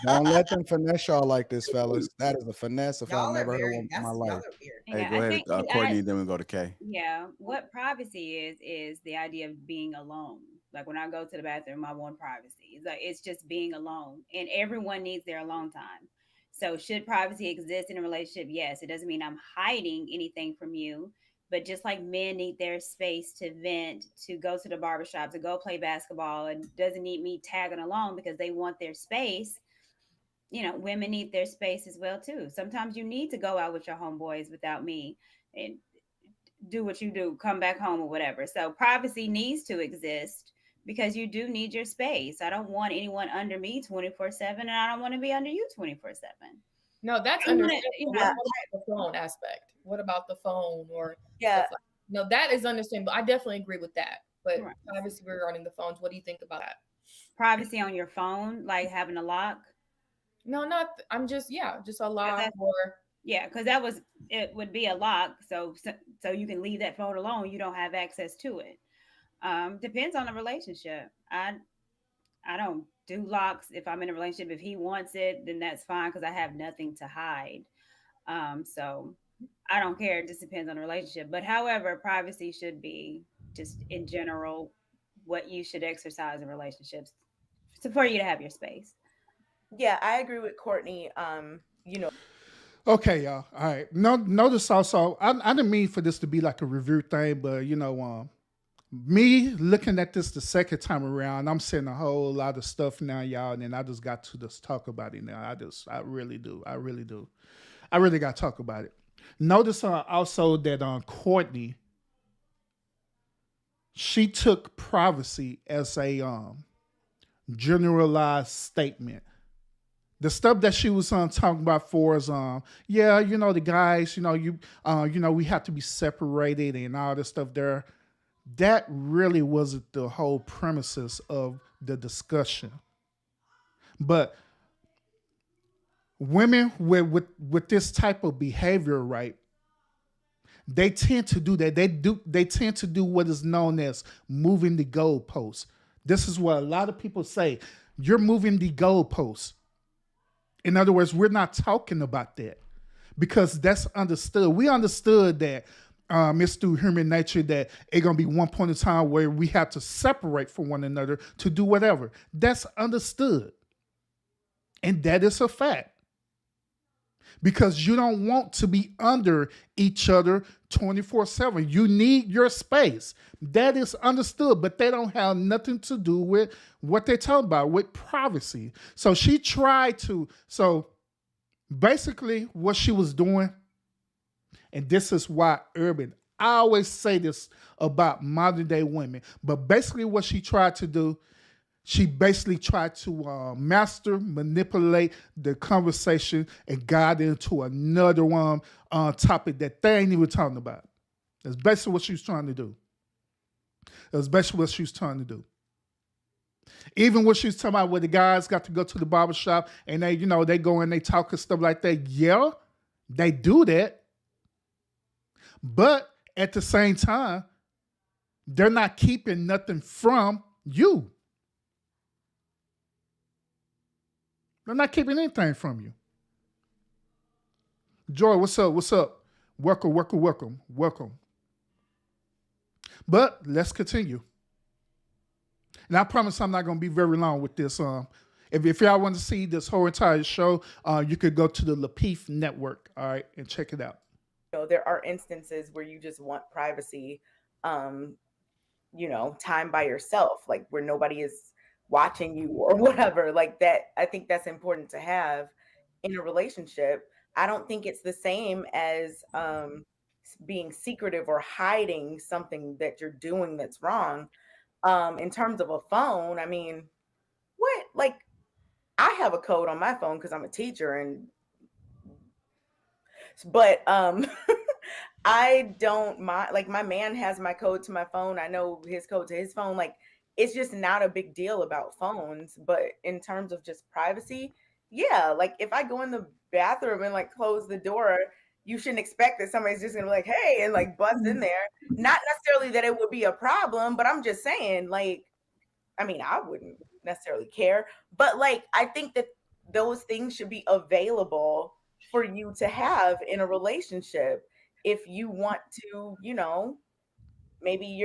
Don't let them finesse y'all like this, fellas. That is a finesse if I've never heard one in my life. Hey, go ahead, Courtney, then we go to Kay. Yeah, what privacy is the idea of being alone. Like, when I go to the bathroom, I want privacy. It's just being alone, and everyone needs their alone time. So should privacy exist in a relationship? Yes. It doesn't mean I'm hiding anything from you, but just like men need their space to vent, to go to the barbershop, to go play basketball, and doesn't need me tagging along because they want their space. Women need their space as well too. Sometimes you need to go out with your homeboys without me and do what you do, come back home or whatever. So privacy needs to exist, because you do need your space. I don't want anyone under me 24/7, and I don't want to be under you 24/7. No, that's understandable. What about the phone aspect? What about the phone no, that is understandable. I definitely agree with that. But privacy regarding the phones, what do you think about that? Privacy on your phone, like having a lock? No, I'm just a lock because it would be a lock. So you can leave that phone alone. You don't have access to it. Depends on the relationship. I don't do locks if I'm in a relationship. If he wants it, then that's fine, because I have nothing to hide. So I don't care. It just depends on the relationship. But however, privacy should be just in general what you should exercise in relationships for you to have your space. Yeah, I agree with Courtney. Okay, y'all. All right. Notice also, I didn't mean for this to be like a review thing, but me looking at this the second time around, I'm seeing a whole lot of stuff now, y'all, and then I just got to just talk about it now. I really do. I really got to talk about it. Notice also that Courtney, she took privacy as a generalized statement. The stuff that she was talking about for is, the guys, we have to be separated and all this stuff there. That really wasn't the whole premises of the discussion. But women with this type of behavior, right, they tend to do that. They tend to do what is known as moving the goalposts. This is what a lot of people say. You're moving the goalposts. In other words, we're not talking about that because that's understood. We understood that it's through human nature that it's gonna be one point in time where we have to separate from one another to do whatever. That's understood. And that is a fact. Because you don't want to be under each other 24/7. You need your space. That is understood, but they don't have nothing to do with what they're talking about, with privacy. So she tried to, so basically what she was doing, and this is why Urban, I always say this about modern day women, but basically what she tried to do, she basically tried to manipulate the conversation and got into another one topic that they ain't even talking about. That's basically what she was trying to do. That's basically what she was trying to do. Even when she was talking about where the guys got to go to the barbershop and they, they go and they talk and stuff like that. Yeah, they do that. But at the same time, they're not keeping nothing from you. They're not keeping anything from you. Joy, what's up? What's up? Welcome. But let's continue. And I promise I'm not going to be very long with this. If y'all want to see this whole entire show, you could go to the Lapeef Network, all right, and check it out. There are instances where you just want privacy, time by yourself, like where nobody is watching you or whatever, like that. I think that's important to have in a relationship. I don't think it's the same as being secretive or hiding something that you're doing that's wrong. In terms of a phone, I mean, what? Like, I have a code on my phone because I'm a teacher, but I don't mind. Like, my man has my code to my phone. I know his code to his phone. Like, it's just not a big deal about phones. But in terms of just privacy, yeah, like if I go in the bathroom and like close the door, you shouldn't expect that somebody's just gonna be like, hey, and like bust in there. Not necessarily that it would be a problem, but I'm just saying, like, I mean, I wouldn't necessarily care, but like, I think that those things should be available for you to have in a relationship. If you want to, maybe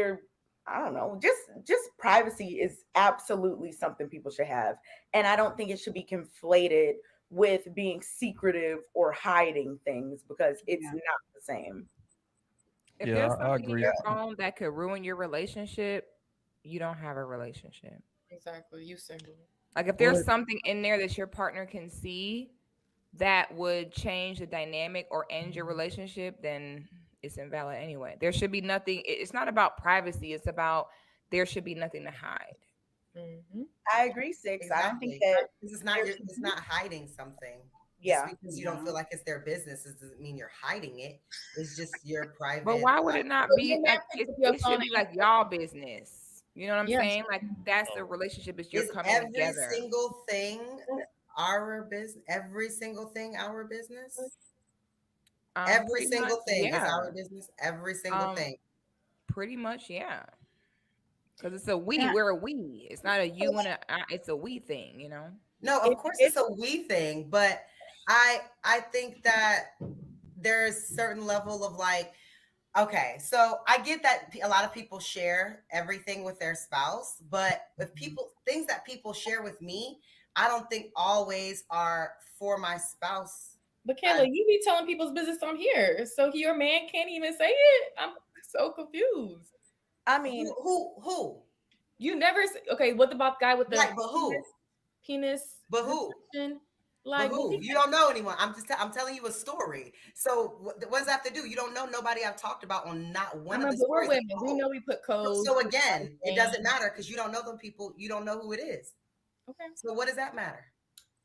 I don't know, just privacy is absolutely something people should have. And I don't think it should be conflated with being secretive or hiding things because it's not the same. If there's something in your phone that could ruin your relationship, you don't have a relationship. Exactly. You single. Like if there's something in there that your partner can see that would change the dynamic or end your relationship, then it's invalid anyway. There should be nothing. It's not about privacy. It's about there should be nothing to hide. Mm-hmm. I agree, Six. Exactly. I don't think that it's not hiding something. Yeah, just because you don't feel like it's their business doesn't mean you're hiding it. It's just your private. But why would it not be? Like, it should be like y'all business. You know what I'm saying? Like that's the relationship. Is you're coming together. Every single thing our business. Every single thing our business. Every single thing is our business. Every single thing. Pretty much, yeah. Because it's a we. We're a we. It's not a you and a I. It's a we thing, No, of course it's a we thing, but I think that there's certain level of like, okay, so I get that a lot of people share everything with their spouse, but with things that people share with me, I don't think always are for my spouse. But Kayla, you be telling people's business on here, so your man can't even say it. I'm so confused. I mean, who? You never. Okay, what about the guy with the but who? Penis. But who? Like who? You don't know anyone. I'm telling you a story. So what does that have to do? You don't know nobody I've talked about on not one of the stories. We're women. We know we put codes. So again, it doesn't matter because you don't know them people. You don't know who it is. Okay. So what does that matter?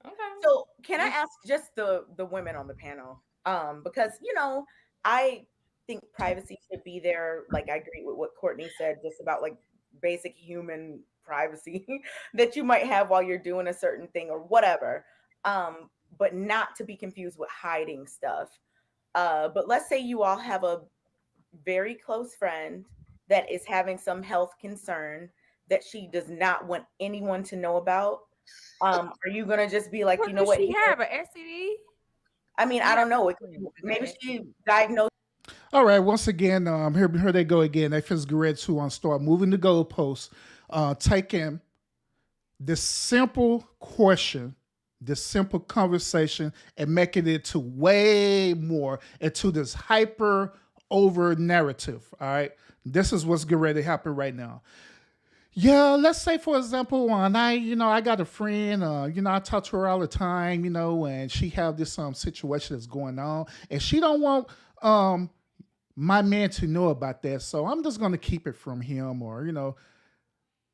Okay. So can I ask just the women on the panel? Because I think privacy should be there. Like I agree with what Courtney said, just about like basic human privacy that you might have while you're doing a certain thing or whatever. But not to be confused with hiding stuff. But let's say you all have a very close friend that is having some health concern that she does not want anyone to know about, are you gonna just be like, What you know does what? she have? An STD? I mean, I don't know. Maybe she diagnosed. All right. Once again, here they go again. They just get ready to start moving the goalposts, taking this simple question, this simple conversation, and making it to way more into this hyper over narrative. All right. This is what's getting ready to happen right now. Yeah, let's say for example, I got a friend, I talk to her all the time, and she have this situation that's going on, and she don't want my man to know about that, so I'm just gonna keep it from him, or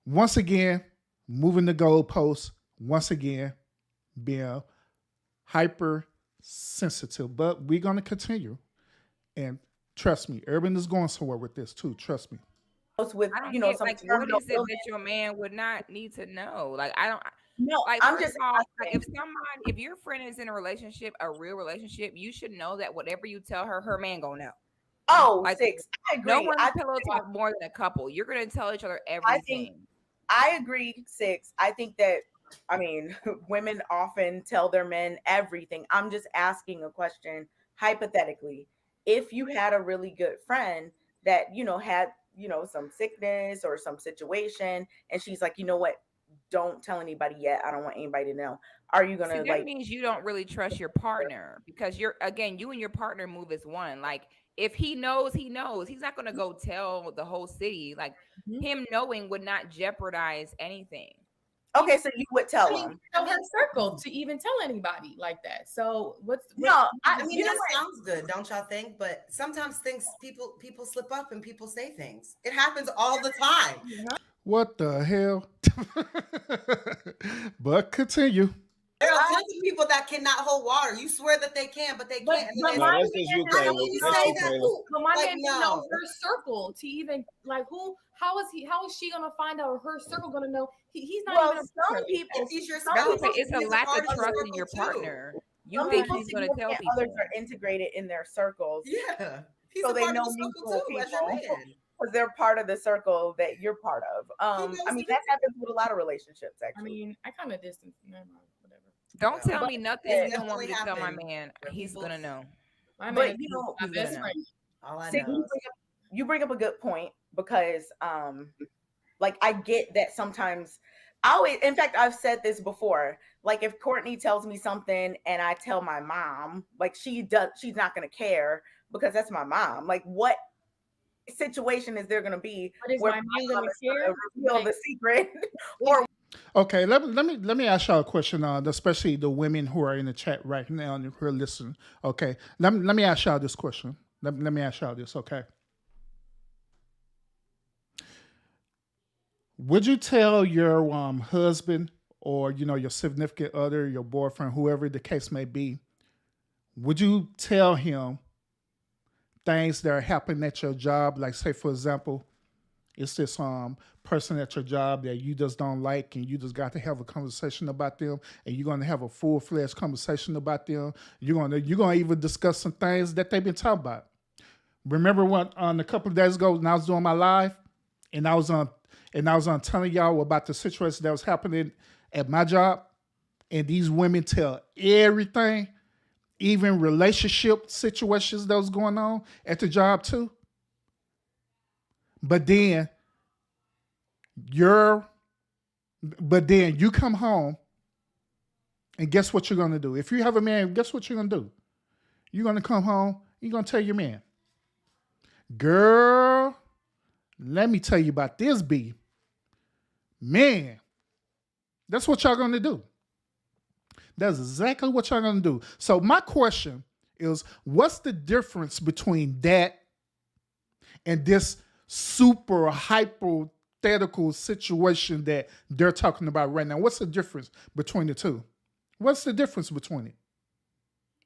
once again, moving the goalposts, once again, being hyper sensitive, but we're gonna continue, and trust me, Urban is going somewhere with this too. Trust me. With I don't some get, like, what is it that your man would not need to know? Like, I don't. No, Like, I'm first just of all, like, if your friend is in a relationship, a real relationship, you should know that whatever you tell her, her man gonna know. Oh, Like, 6. I agree. no one's pillow talk more than a couple. You're gonna tell each other everything. I agree, 6. I think that, women often tell their men everything. I'm just asking a question hypothetically. If you had a really good friend that, had, some sickness or some situation, and she's like, you know what, don't tell anybody yet. I don't want anybody to know. Are you gonna that means you don't really trust your partner, because you and your partner move as one. Like, if he knows, he knows. He's not gonna go tell the whole city. Like, him knowing would not jeopardize anything. Okay, so you would tell him. Tell her circle to even tell anybody like that. So that sounds good, don't y'all think? But sometimes people slip up and people say things. It happens all the time. What the hell? But continue. There are tons of people that cannot hold water. You swear that they can, but they can't. But my man knows her circle to even how is she gonna find out, or her circle gonna know? He's not even some people. It's a lack of trust in your partner. You think he's gonna tell people? Others are integrated in their circles. Yeah, so they know mutual people because they're part of the circle that you're part of. That happens with a lot of relationships. Actually, I kind of distance. Whatever. Don't tell me nothing you don't want me to tell my man. He's gonna know. But you bring up a good point, because I get that sometimes in fact, I've said this before, like, if Courtney tells me something and I tell my mom, like, she's not gonna care, because that's my mom. Like, what situation is there gonna be where my mom is gonna reveal the secret? Or okay, let me ask y'all a question, especially the women who are in the chat right now and who are listening. Okay, let me ask y'all this question. Let me ask y'all this. Okay, would you tell your husband, or your significant other, your boyfriend, whoever the case may be, would you tell him things that are happening at your job? Like, say for example, it's this person at your job that you just don't like, and you just got to have a conversation about them, and you're gonna have a full-fledged conversation about them. You're gonna even discuss some things that they've been talking about. Remember what a couple of days ago when I was doing my live, and I was on telling y'all about the situation that was happening at my job, and these women tell everything, even relationship situations that was going on at the job too. But then you come home, and guess what you're gonna do? If you have a man, guess what you're gonna do? You're gonna come home, you're gonna tell your man, girl, let me tell you about this B. Man, that's what y'all gonna do. That's exactly what y'all gonna do. So my question is, what's the difference between that and this super hypothetical situation that they're talking about right now? What's the difference between the two? What's the difference between it?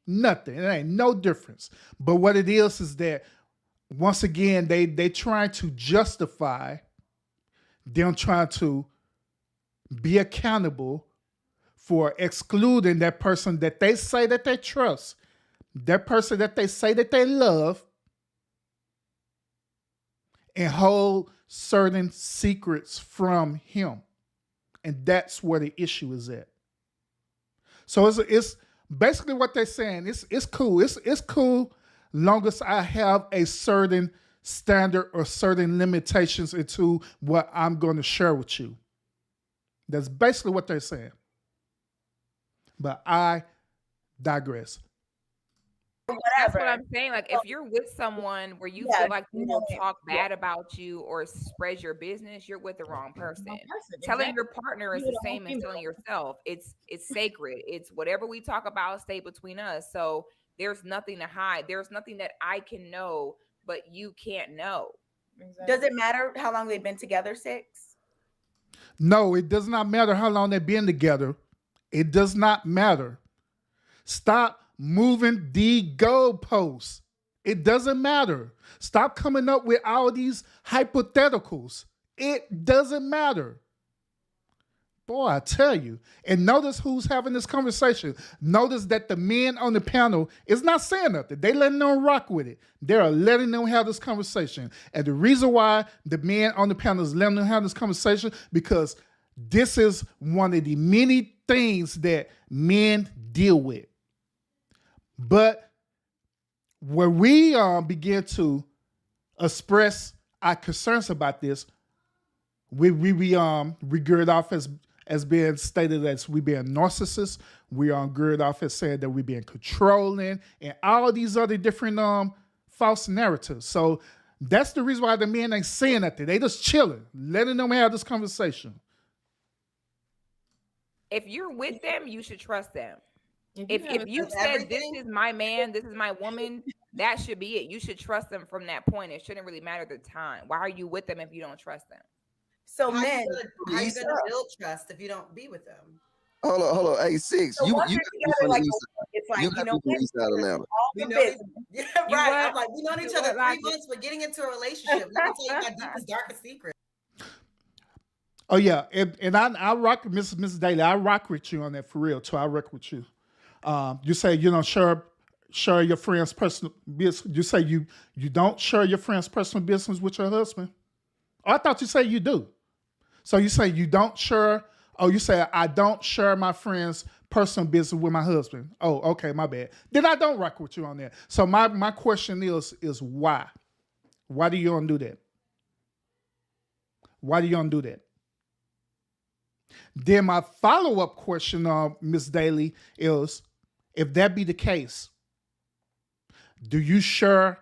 Nothing. It ain't no difference. But what it is that, once again, they trying to justify them trying to be accountable for excluding that person that they say that they trust, that person that they say that they love, and hold certain secrets from him. And that's where the issue is at. So it's basically what they're saying. It's cool. It's cool long as I have a certain standard or certain limitations into what I'm going to share with you. That's basically what they're saying. But I digress. That's what I'm saying. Like, if you're with someone where you feel like people talk bad about you or spread your business, you're with the wrong person. Telling your partner is the same as telling yourself. It's sacred. It's whatever we talk about stay between us. So there's nothing to hide. There's nothing that I can know, but you can't know. Does it matter how long they've been together, Six? No, it does not matter how long they've been together. It does not matter. Stop moving the goalposts. It doesn't matter. Stop coming up with all these hypotheticals. It doesn't matter. Boy, I tell you. And notice who's having this conversation. Notice that the men on the panel is not saying nothing. They letting them rock with it. They're letting them have this conversation. And the reason why the men on the panel is letting them have this conversation, because this is one of the many things that men deal with. But when we begin to express our concerns about this, we gird off as being stated as we being narcissists. We gird off as saying that we being controlling and all these other different false narratives. So that's the reason why the men ain't saying nothing. They just chilling, letting them have this conversation. If you're with them, you should trust them. If you said this is my man, this is my woman, that should be it. You should trust them from that point. It shouldn't really matter the time. Why are you with them if you don't trust them? So how men, how you gonna build trust if you don't be with them? Hold on. Hey, Six, so you once you you're together, like, it's like, you you got know, to be East Side Atlanta. all We the know business. Yeah, right. I'm like, we known each other 3 like months. We're getting into a relationship. Let me tell you my deepest, darkest secret. Oh yeah, and I rock Miss Daly. I rock with you on that for real too. I rock with you. You say share your friend's personal business. You say you don't share your friend's personal business with your husband. Oh, I thought you say you do. So you say you don't share. Oh, you say I don't share my friend's personal business with my husband. Oh, okay, my bad. Then I don't rock with you on that. So my question is why? Why do you don't do that? Why do you don't do that? Then my follow-up question, Ms. Daly, is if that be the case, do you share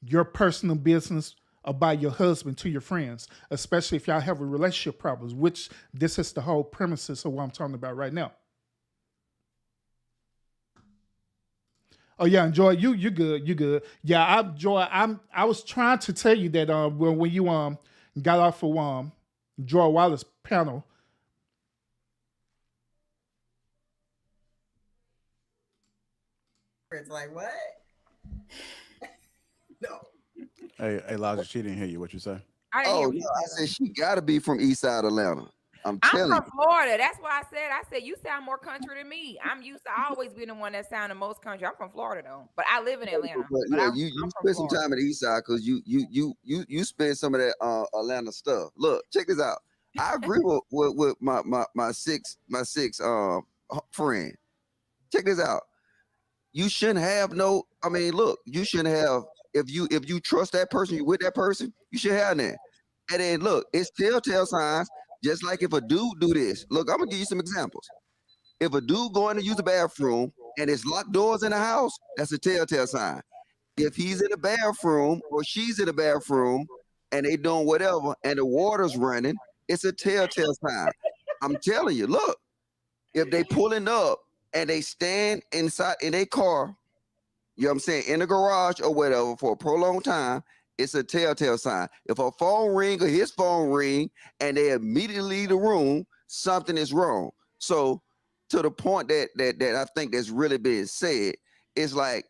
your personal business about your husband to your friends, especially if y'all have a relationship problems, which this is the whole premises of what I'm talking about right now. Oh yeah, and Joy, you good. Yeah, I was trying to tell you that when you got off of Joy Wallace panel. It's like, what? No. Hey, Elijah, she didn't hear you. What you say? I didn't hear what you I said she got to be from East Side Atlanta. I'm telling from you. Florida. That's why I said you sound more country than me. I'm used to always being the one that sound the most country. I'm from Florida though, but I live in Atlanta. But yeah, you spend some time at the East Side because you spend some of that Atlanta stuff. Look, check this out. I agree with my six friend. Check this out. You shouldn't have no. I mean, look, you shouldn't have if you trust that person, you with that person, you should have that. And then look, it's telltale signs. Just like if a dude do this, look, I'm gonna give you some examples. If a dude going to use the bathroom and it's locked doors in the house, that's a telltale sign. If he's in the bathroom or she's in the bathroom and they doing whatever and the water's running, it's a telltale sign. I'm telling you, look, if they pulling up and they stand inside in a car, you know what I'm saying, in the garage or whatever for a prolonged time, it's a telltale sign. If a phone ring or his phone ring and they immediately leave the room, something is wrong. So to the point that I think that's really being said, it's like,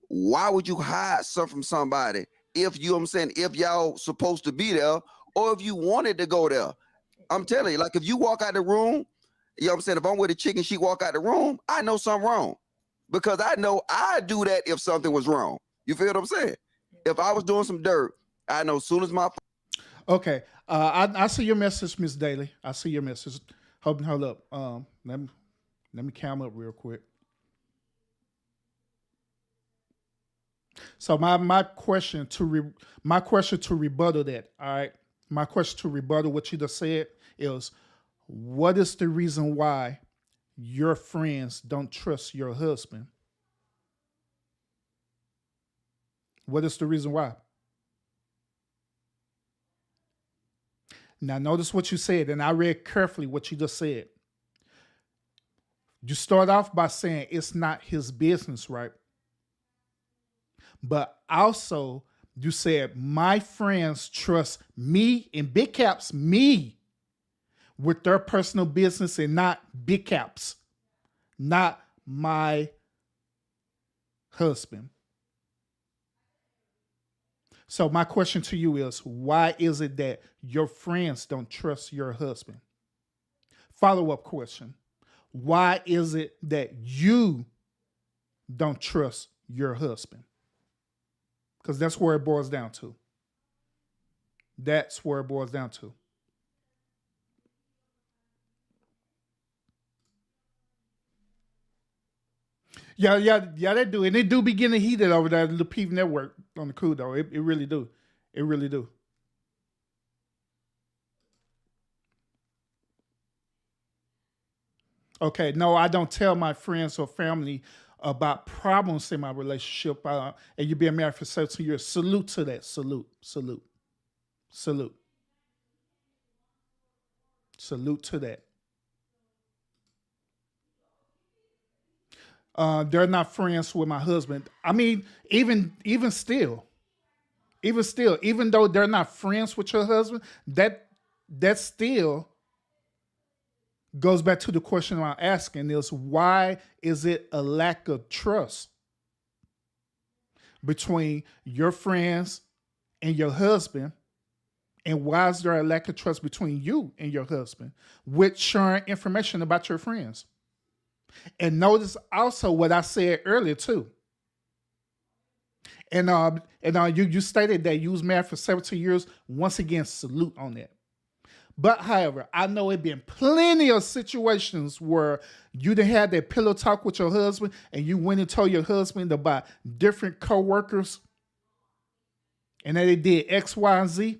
why would you hide something from somebody if you know what I'm saying, if y'all supposed to be there or if you wanted to go there? I'm telling you, like if you walk out the room, you know what I'm saying, if I'm with a chick and she walk out the room, I know something wrong because I know I'd do that if something was wrong. You feel what I'm saying? If I was doing some dirt I know as soon as my Okay. I see your message, Miss Daly. I see your message. Hold up. Let me count up real quick. So my question to rebuttal that, all right. My question to rebuttal what you just said is, what is the reason why your friends don't trust your husband? What is the reason why? Now, notice what you said, and I read carefully what you just said. You start off by saying it's not his business, right? But also, you said, my friends trust me, in big caps, me, with their personal business and not big caps, not my husband. So my question to you is, why is it that your friends don't trust your husband? Follow-up question. Why is it that you don't trust your husband? Because that's where it boils down to. That's where it boils down to. Yeah, they do. And they do be getting heated over there at the Peeve Network on the cool, though. It really do. It really do. Okay, no, I don't tell my friends or family about problems in my relationship. And you've been married for 17 years. Salute to that. Salute. Salute to that. They're not friends with my husband. I mean, even still, even though they're not friends with your husband, that still goes back to the question I'm asking is, why is it a lack of trust between your friends and your husband? And why is there a lack of trust between you and your husband with sharing information about your friends? And notice also what I said earlier too. And you stated that you was married for 17 years. Once again, salute on that. But however, I know it been plenty of situations where you done had that pillow talk with your husband and you went and told your husband about different coworkers and that they did X, Y, and Z.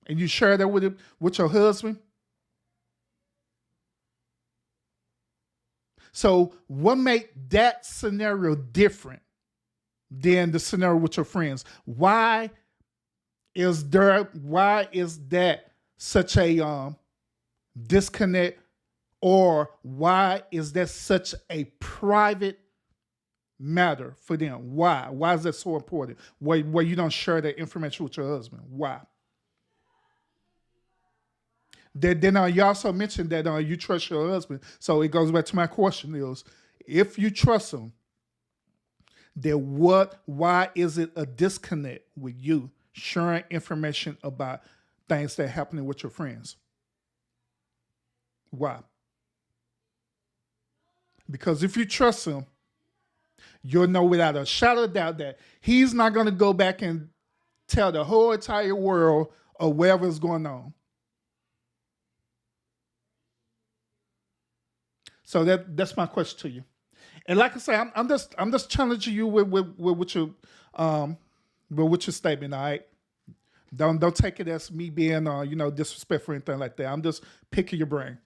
And you shared that with your husband. So what make that scenario different than the scenario with your friends? Why is that such a disconnect, or why is that such a private matter for them? Why? Why is that so important? Where you don't share that information with your husband? Why? Then you also mentioned that you trust your husband. So it goes back to my question is, if you trust him, then why is it a disconnect with you sharing information about things that are happening with your friends? Why? Because if you trust him, you'll know without a shadow of doubt that he's not going to go back and tell the whole entire world of whatever's going on. So that's my question to you. And like I say, I'm just challenging you with your statement. All right, don't take it as me being disrespectful or anything like that. I'm just picking your brain.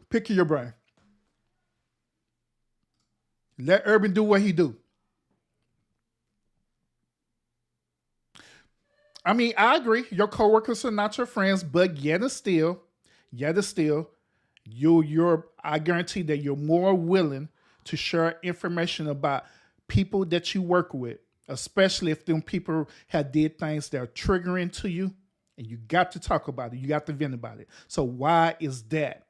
Picking your brain. Let Urban do what he do. I mean, I agree. Your coworkers are not your friends, but yet and still, I guarantee that you're more willing to share information about people that you work with, especially if them people have did things that are triggering to you, and you got to talk about it. You got to vent about it. So why is that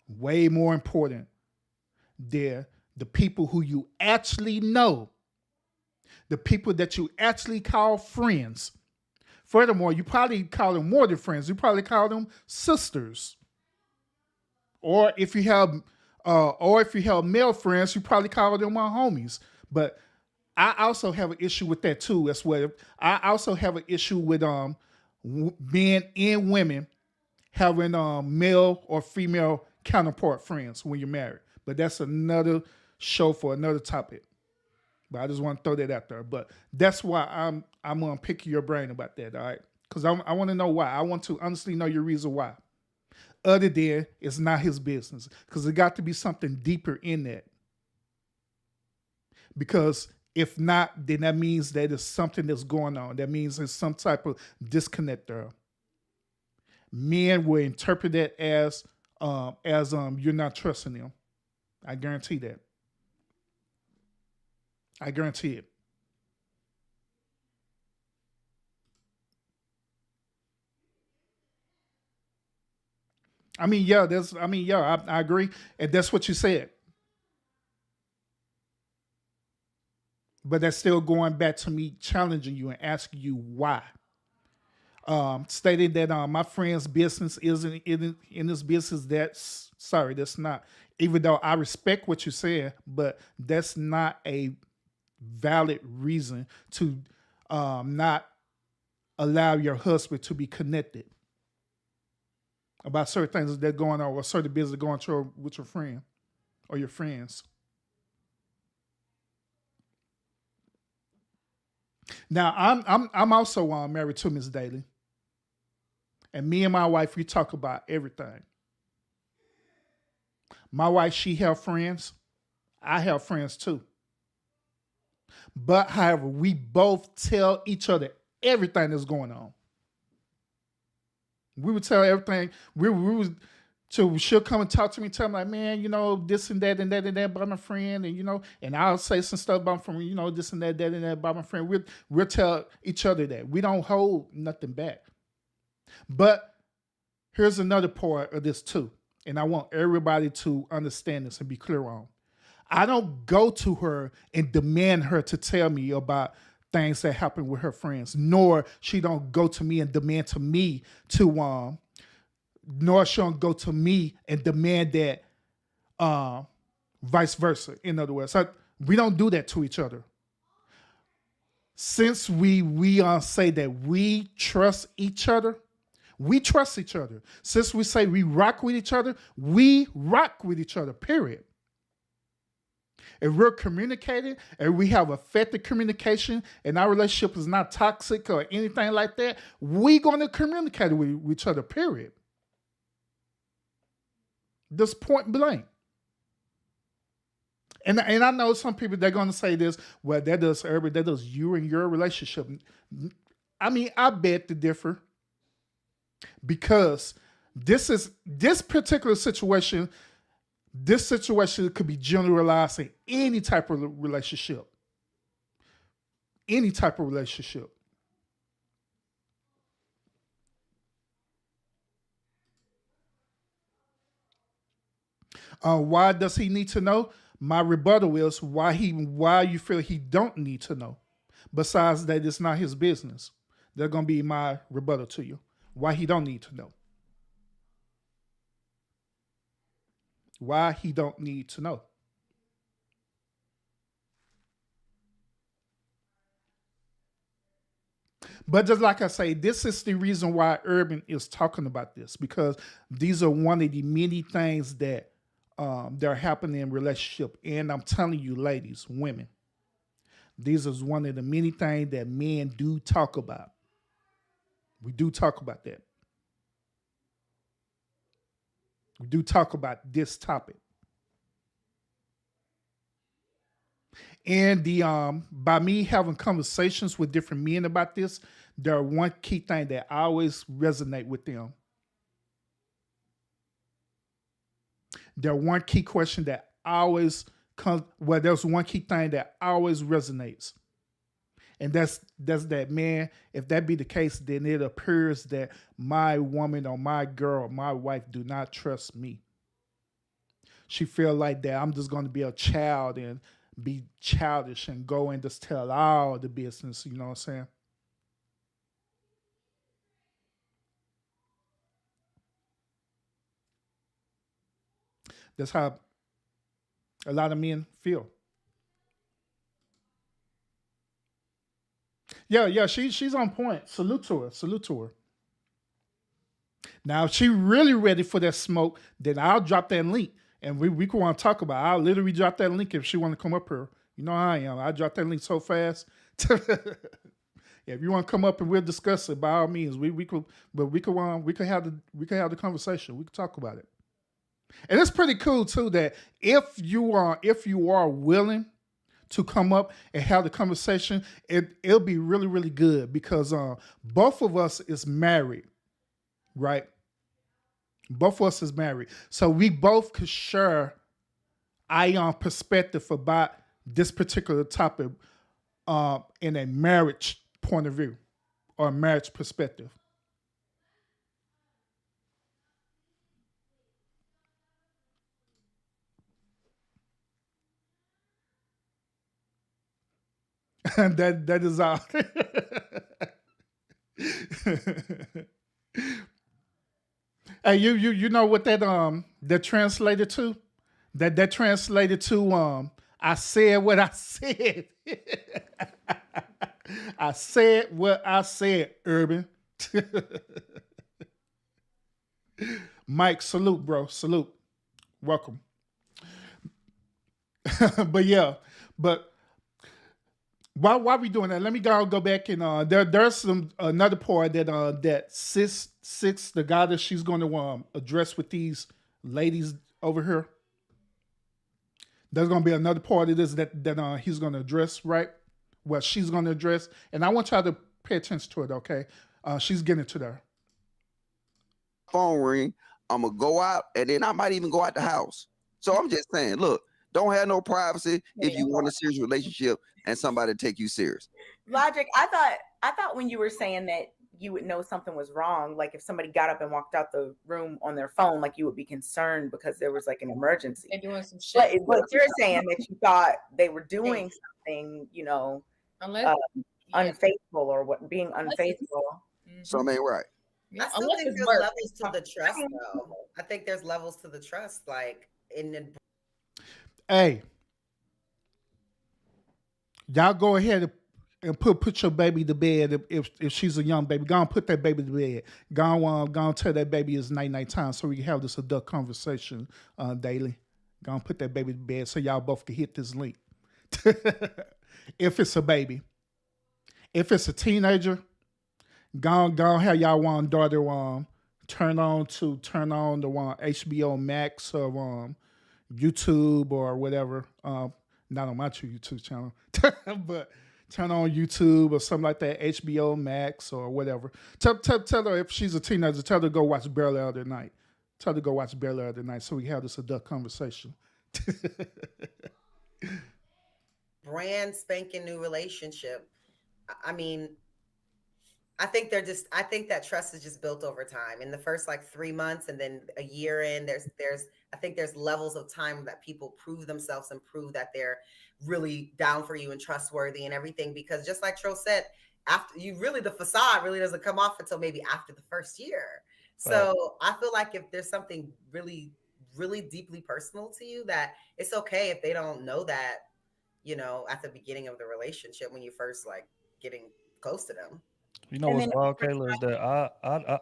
way more important than the people who you actually know, the people that you actually call friends? Furthermore, you probably call them more than friends. You probably call them sisters. Or if you have male friends, you probably call them my homies. But I also have an issue with that too as well. I also have an issue with men and women having male or female counterpart friends when you're married. But that's another show for another topic. But I just want to throw that out there. But that's why I'm gonna pick your brain about that, all right? Because I want to know why. I want to honestly know your reason why. Other than it's not his business. Because it got to be something deeper in that. Because if not, then that means that there's something that's going on. That means there's some type of disconnect there. Men will interpret that as you're not trusting them. I guarantee that. I guarantee it. I agree. And that's what you said. But that's still going back to me challenging you and asking you why. Stating that my friend's business isn't in this business, that's not. Even though I respect what you're saying, but that's not a valid reason to not allow your husband to be connected about certain things that are going on or certain business going through with your friend or your friends. Now I'm also married to Miss Daly, and me and my wife we talk about everything. My wife, she have friends. I have friends too. But however, we both tell each other everything that's going on. We would tell everything. We would. So she'll come and talk to me, tell me like, man, this and that and that and that about my friend, and I'll say some stuff about from, this and that and that about my friend. We'll tell each other that. We don't hold nothing back. But here's another part of this too, and I want everybody to understand this and be clear on. I don't go to her and demand her to tell me about things that happen with her friends, nor she don't go to me and demand to me to nor she'll go to me and demand that vice versa. In other words, we don't do that to each other. Since we say that we trust each other, we trust each other. Since we say we rock with each other, we rock with each other, period. If we're communicating and we have effective communication and our relationship is not toxic or anything like that, we're going to communicate with each other, period. Just point blank. And I know some people, they're going to say this, well, that does you and your relationship. I mean, I beg to differ, because this particular situation, this situation could be generalized in any type of relationship. Any type of relationship. Why does he need to know? My rebuttal is why you feel he don't need to know. Besides that, it's not his business. They're gonna be my rebuttal to you. Why he don't need to know. Why he don't need to know. But just like I say, this is the reason why Urban is talking about this, because these are one of the many things that are happening in relationship. And I'm telling you, ladies, women, these is one of the many things that men do talk about. We do talk about that. We do talk about this topic. And by me having conversations with different men about this, there are one key thing that I always resonate with them. There one key question that always comes. Well, there's one key thing that always resonates, and that's that, man. If that be the case, then it appears that my woman or my girl or my wife do not trust me. She feel like that I'm just going to be a child and be childish and go and just tell all the business. You know what I'm saying? That's how a lot of men feel. Yeah. She's on point. Salute to her. Salute to her. Now, if she really ready for that smoke, then I'll drop that link, and we can want to talk about it. I'll literally drop that link if she want to come up here. You know how I am. I drop that link so fast. Yeah, if you want to come up and we'll discuss it, by all means, we could have the conversation. We could talk about it. And it's pretty cool too that if you are willing to come up and have the conversation, it'll be really, really good because both of us is married, right? Both of us is married. So we both could share our perspective about this particular topic in a marriage point of view or a marriage perspective. And that is all. Hey, you know what that translated to? That translated to I said what I said. I said what I said, Urban. Mike, salute, bro. Salute. Welcome. But yeah, but while we doing that, let me go back and there's another part that Six, the guy that she's going to address with these ladies over here. There's going to be another part of this that he's going to address, right? Well, she's going to address, and I want y'all to pay attention to it, okay? She's getting to there. Phone ring. I'm gonna go out, and then I might even go out the house. So I'm just saying, look, don't have no privacy if you want a serious relationship and somebody take you serious. Logic. I thought when you were saying that you would know something was wrong, like if somebody got up and walked out the room on their phone, like you would be concerned because there was like an emergency. They're doing some shit. But you're saying that you thought they were doing something, unless unfaithful or what being unfaithful. Something ain't right. I still think there's levels to the trust, though. I think there's levels to the trust, like in the. Hey, y'all go ahead and put your baby to bed if she's a young baby. Go and put that baby to bed. Go on tell that baby it's night time so we can have this adult conversation daily. Go and put that baby to bed so y'all both can hit this link. If it's a baby. If it's a teenager, go have y'all one daughter turn on the HBO Max or YouTube or whatever. Not on my YouTube channel, but turn on YouTube or something like that, HBO Max or whatever. Tell her if she's a teenager, tell her to go watch Bel Air tonight. Tell her to go watch Bel Air tonight so we can have this adult conversation. Brand spanking new relationship. I mean, I think that trust is just built over time. In the first like 3 months and then a year in, I think there's levels of time that people prove themselves and prove that they're really down for you and trustworthy and everything. Because just like Tro said, after the facade really doesn't come off until maybe after the first year. So I feel like if there's something really, really deeply personal to you, that it's okay if they don't know that, at the beginning of the relationship when you first like getting close to them. You know what's wild, Kayla, is that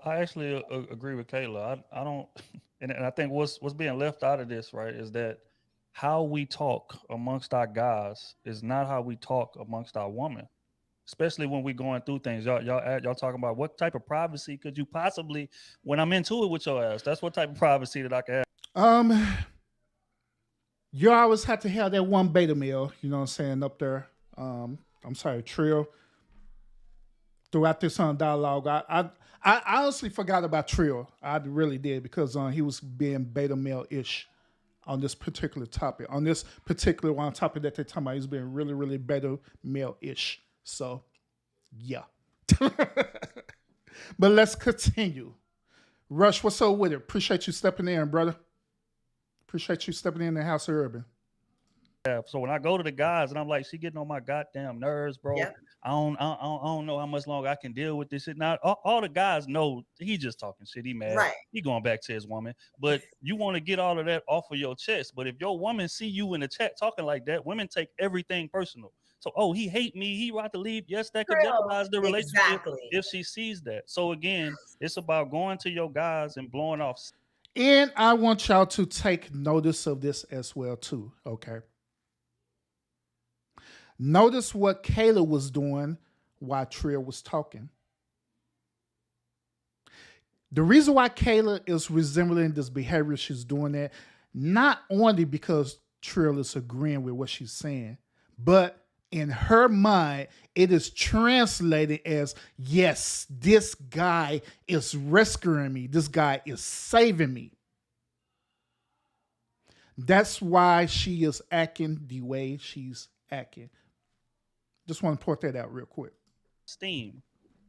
I actually agree with Kayla. I don't, and I think what's being left out of this, right, is that how we talk amongst our guys is not how we talk amongst our women, especially when we're going through things. Y'all talking about what type of privacy could you possibly, when I'm into it with your ass, that's what type of privacy that I can have. You always have to have that one beta male, you know what I'm saying, up there. I'm sorry, Trill. Throughout this dialogue, I honestly forgot about Trill. I really did because he was being beta male-ish on this particular topic. On this particular one topic that they're talking about, he's being really, really beta male-ish. So, yeah. But let's continue. Rush, what's up with it? Appreciate you stepping in, brother. Appreciate you stepping in the House of Urban. Yeah, so when I go to the guys and I'm like, she getting on my goddamn nerves, bro. Yeah. I don't know how much longer I can deal with this shit. Now, all the guys know he just talking shit. He mad. Right. He going back to his woman. But you want to get all of that off of your chest. But if your woman see you in the chat talking like that, women take everything personal. So, oh, he hate me. He about to leave. Yes, that could Trill. jeopardize the relationship Exactly. if she sees that. So again, it's about going to your guys and blowing off. And I want y'all to take notice of this as well too. Okay. Notice what Kayla was doing while Trill was talking. The reason why Kayla is resembling this behavior, she's doing that, not only because Trill is agreeing with what she's saying, but in her mind, it is translated as, yes, this guy is rescuing me. This guy is saving me. That's why she is acting the way she's acting. Just want to point that out real quick. Steam,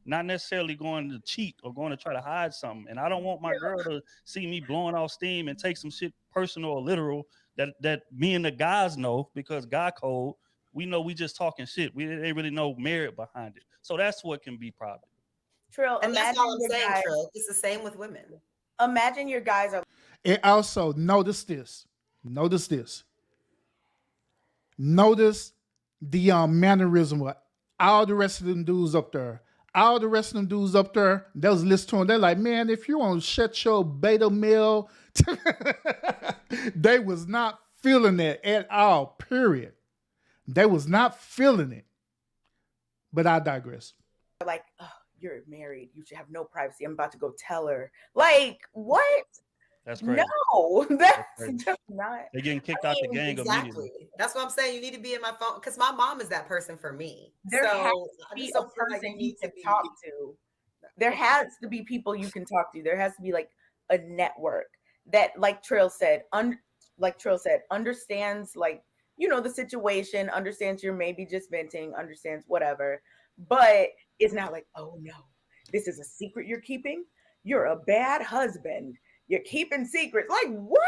not necessarily going to cheat or going to try to hide something. And I don't want my girl to see me blowing off steam and take some shit personal or literal that me and the guys know, because God code, we know we just talking shit. We ain't really no merit behind it. So that's what can be private. Trill, And that's all I'm your saying, guys- Trill. It's the same with women. Imagine your guys are And also notice this. Notice this. Notice the mannerism of all the rest of them dudes up there. All the rest of them dudes up there, they was listening to them. They're like, man, if you want to shut your beta male, they was not feeling that at all, period. They was not feeling it. But I digress. like, oh, you're married. You should have no privacy. I'm about to go tell her. Like, what? That's crazy. No, that's crazy. just not. They're getting kicked out the gang Exactly. immediately. That's what I'm saying. You need to be in my phone because my mom is that person for me. There so has I to be just a don't feel like person you you need to can be. talk to. There has to be people you can talk to. There has to be like a network that, like Trill said, understands like, you know, the situation, understands you're maybe just venting, understands whatever, but it's not like, oh no, this is a secret you're keeping. You're a bad husband. You're keeping secrets. Like what?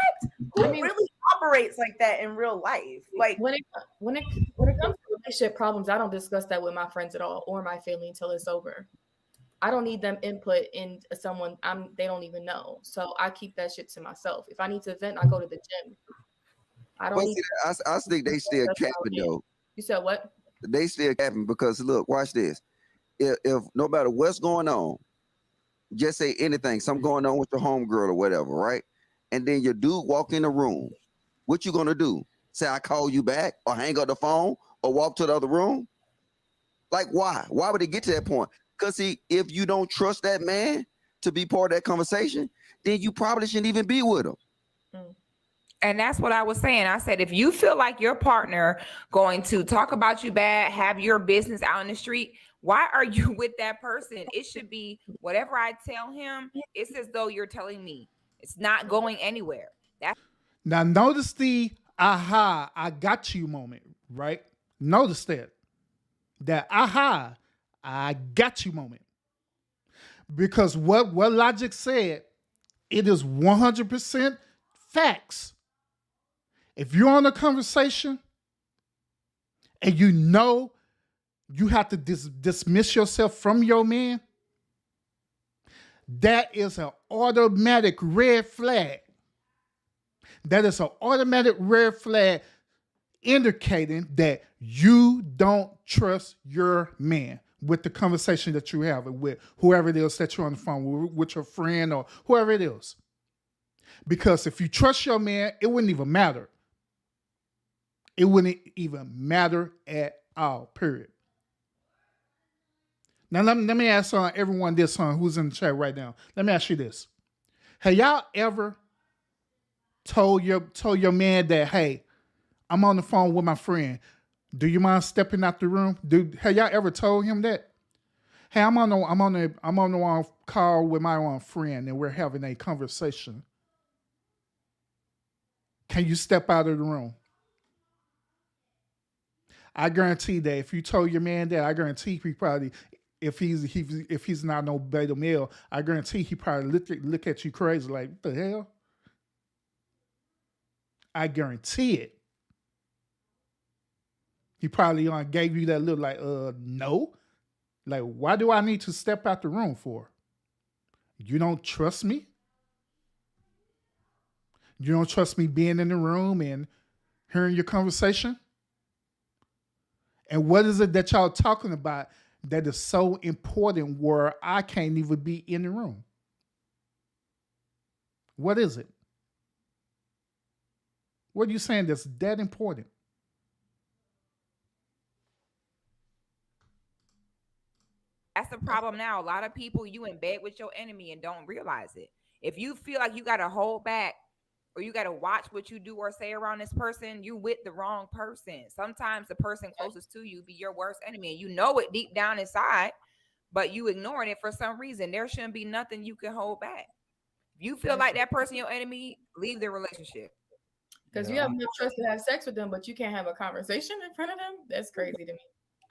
Who really operates like that in real life? Like when it comes to relationship problems, I don't discuss that with my friends at all or my family until it's over. I don't need them input in someone they don't even know. So I keep that shit to myself. If I need to vent, I go to the gym. I don't But need see, I think they still That's how capping it is. though. You said what? They still capping because look, watch this. If no matter what's going on, just say anything, something going on with your homegirl or whatever, right? And then your dude walk in the room. What you gonna do? Say I call you back, or hang up the phone, or walk to the other room? Like why? Why would it get to that point? Because see, if you don't trust that man to be part of that conversation, then you probably shouldn't even be with him. And that's what I was saying. I said, if you feel like your partner going to talk about you bad, have your business out in the street, why are you with that person? It should be whatever I tell him, it's as though you're telling me. It's not going anywhere. Now notice the aha, I got you moment, right? Notice that. That aha, I got you moment. Because what Logic said, it is 100% facts. If you're on a conversation and you know you have to dismiss yourself from your man, that is an automatic red flag. That is an automatic red flag indicating that you don't trust your man with the conversation that you have with whoever it is that you're on the phone with your friend or whoever it is. Because if you trust your man, it wouldn't even matter. It wouldn't even matter at all, period. Now, let me ask everyone this, who's in the chat right now. Let me ask you this. Have y'all ever told your man that, hey, I'm on the phone with my friend. Do you mind stepping out the room? Have y'all ever told him that? Hey, I'm on the call with my friend and we're having a conversation. Can you step out of the room? I guarantee that if you told your man that, I guarantee he probably, if he's not no beta male, I guarantee he probably look at you crazy like, what the hell? I guarantee it. He probably gave you that look like, no. Like, why do I need to step out the room for? You don't trust me? You don't trust me being in the room and hearing your conversation? And what is it that y'all talking about that is so important where I can't even be in the room? What is it? What are you saying that's that important? That's the problem now. A lot of people, you in bed with your enemy and don't realize it. If you feel like you got to hold back or you got to watch what you do or say around this person, you with the wrong person. Sometimes the person closest to you be your worst enemy, and you know it deep down inside, but you ignoring it for some reason. There shouldn't be nothing you can hold back. If you feel like that person your enemy, leave the relationship. Because you have no trust to have sex with them, but you can't have a conversation in front of them. That's crazy to me.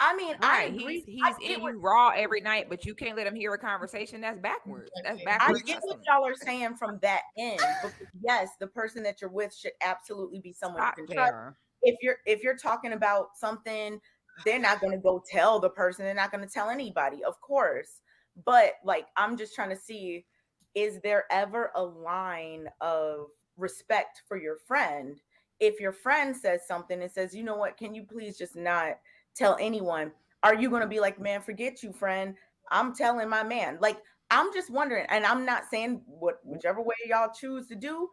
I mean, I Right. agree. He's in you raw every night, but you can't let him hear a conversation. That's backwards. That's backwards. I get what y'all are saying from that end, but yes, the person that you're with should absolutely be someone Stop you can trust. there. If you're talking about something, they're not going to go tell the person. They're not going to tell anybody, of course. But like, I'm just trying to see, is there ever a line of respect for your friend? If your friend says something and says, you know what, can you please just not tell anyone? Are you going to be like, man, forget you, friend, I'm telling my man? Like, I'm just wondering, and I'm not saying whichever way y'all choose to do,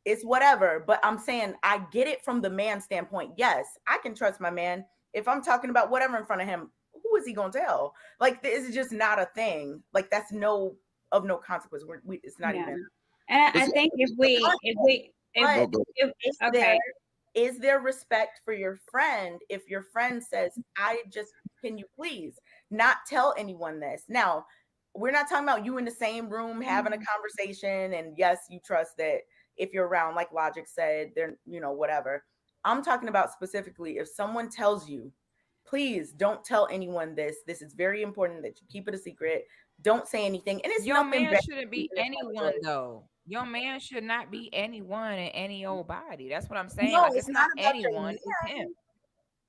it's whatever, but I'm saying I get it from the man standpoint. Yes, I can trust my man. If I'm talking about whatever in front of him, who is he going to tell? Like, this is just not a thing. Like, that's no consequence. It's not even. And I think is there respect for your friend if your friend says, can you please not tell anyone this? Now, we're not talking about you in the same room having a conversation, and yes, you trust that if you're around, like Logic said, they're, whatever. I'm talking about specifically if someone tells you, please don't tell anyone this. This is very important that you keep it a secret. Don't say anything. And it's your man shouldn't be anyone though. Your man should not be anyone in any old body. That's what I'm saying. No, like, it's not anyone, it's him.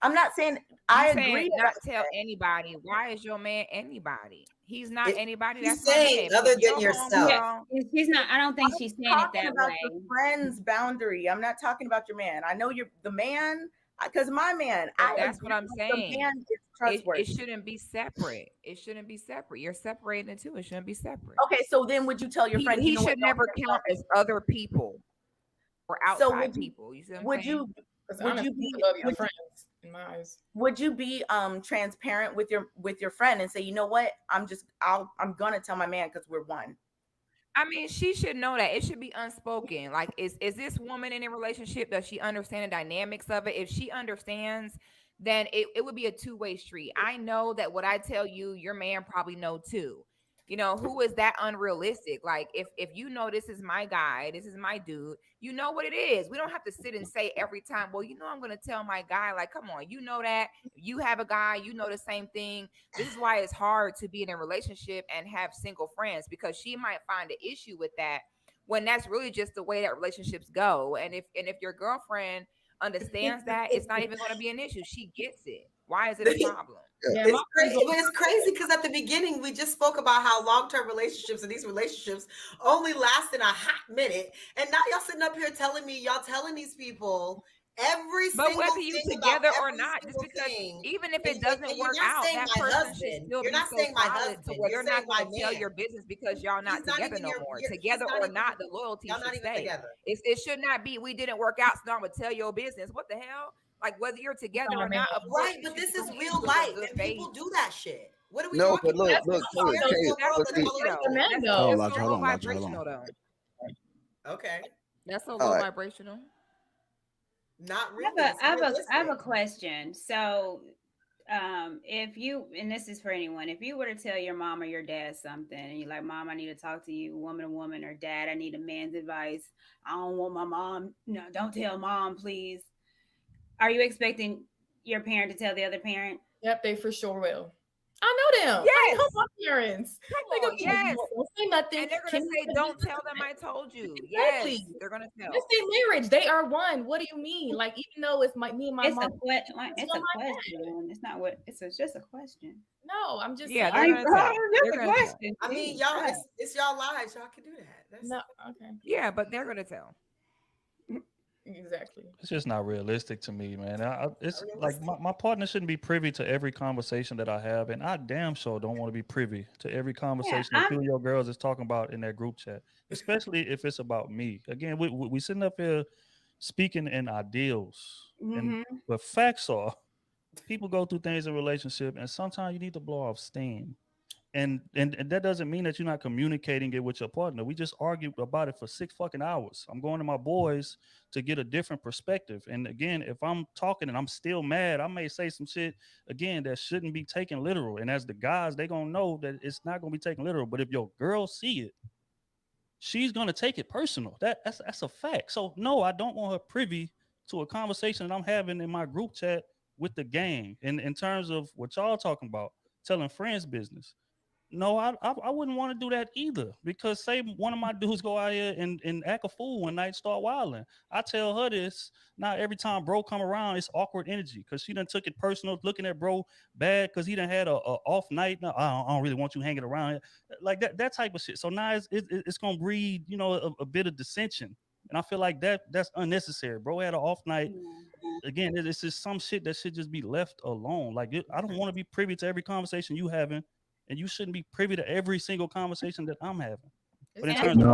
I'm not saying I agree. Not tell anybody. Why is your man anybody? He's not anybody. He's That's saying other than yourself. She's not. I don't think she's saying it that about way. The friend's boundary. I'm not talking about your man. I know you're the man, because my man. That's what I'm saying. The man is trustworthy. It shouldn't be separate. It shouldn't be separate. You're separating the two. It shouldn't be separate. Okay, so then would you tell your friend he should never count as other people or outside people? You see what I'm saying? Would you be love your friends in my eyes? Would you be transparent with your friend and say, you know what, I'm gonna tell my man because we're one? I mean, she should know that. It should be unspoken. Like, is this woman in a relationship? Does she understand the dynamics of it? If she understands, then it would be a two-way street. I know that what I tell you, your man probably know too. Who is that unrealistic? Like, if you know this is my guy, this is my dude, you know what it is. We don't have to sit and say every time, well, I'm going to tell my guy. Like, come on, that you have a guy, the same thing. This is why it's hard to be in a relationship and have single friends, because she might find an issue with that when that's really just the way that relationships go. And if your girlfriend understands that, it's not even going to be an issue. She gets it. Why is it a problem? Yeah, it's crazy because at the beginning we just spoke about how long-term relationships and these relationships only last in a hot minute, and now y'all sitting up here telling me y'all telling these people every single thing. But whether you together or not, just because even if it doesn't work out, that person should still be so solid to where you're not going to tell your business because y'all not together no more. Together or not, the loyalty should stay. It should not be we didn't work out, so I'm gonna tell your business. What the hell? Like, whether you're together or not, right? But this is real life, and people do that shit. What are we no, talking but look, about? That's so low vibrational, though. Okay, that's so low vibrational. Not really. I have a question. So, if you, and this is for anyone, if you were to tell your mom or your dad something, and you're like, "Mom, I need to talk to you, woman to woman," or "Dad, I need a man's advice. I don't want my mom. No, don't tell mom, please." Are you expecting your parent to tell the other parent? Yep, they for sure will. I know them. Yes. I know my parents. Yes. Don't say nothing. And they're going to say, don't tell them I told you. Yes. They're going to tell. It's their marriage. They are one. What do you mean? Like, even though it's me and my mom. It's a question. It's not what, it's just a question. No, I'm just saying. Just a question. I mean, y'all, it's y'all lives. Y'all can do that. No, okay. Yeah, but they're going to tell. Exactly. It's just not realistic to me, man. It's like my partner shouldn't be privy to every conversation that I have, and I damn sure don't want to be privy to every conversation that two of your girls is talking about in that group chat, especially if it's about me. Again, we sitting up here speaking in ideals, and but facts are people go through things in relationship, and sometimes you need to blow off steam. And that doesn't mean that you're not communicating it with your partner. We just argued about it for 6 fucking hours. I'm going to my boys to get a different perspective. And again, if I'm talking and I'm still mad, I may say some shit again that shouldn't be taken literal. And as the guys, they gonna know that it's not gonna be taken literal. But if your girl see it, she's gonna take it personal. That's a fact. So no, I don't want her privy to a conversation that I'm having in my group chat with the gang. And in terms of what y'all talking about, telling friends business. No, I wouldn't want to do that either, because say one of my dudes go out here and act a fool one night, start wilding. I tell her this. Now every time bro come around, it's awkward energy because she done took it personal, looking at bro bad because he done had a off night. No, I don't really want you hanging around like that type of shit. So now it's gonna breed a bit of dissension, and I feel like that's unnecessary. Bro had an off night. Again, it's just some shit that should just be left alone. Like I don't want to be privy to every conversation you having. And you shouldn't be privy to every single conversation that I'm having. But in terms of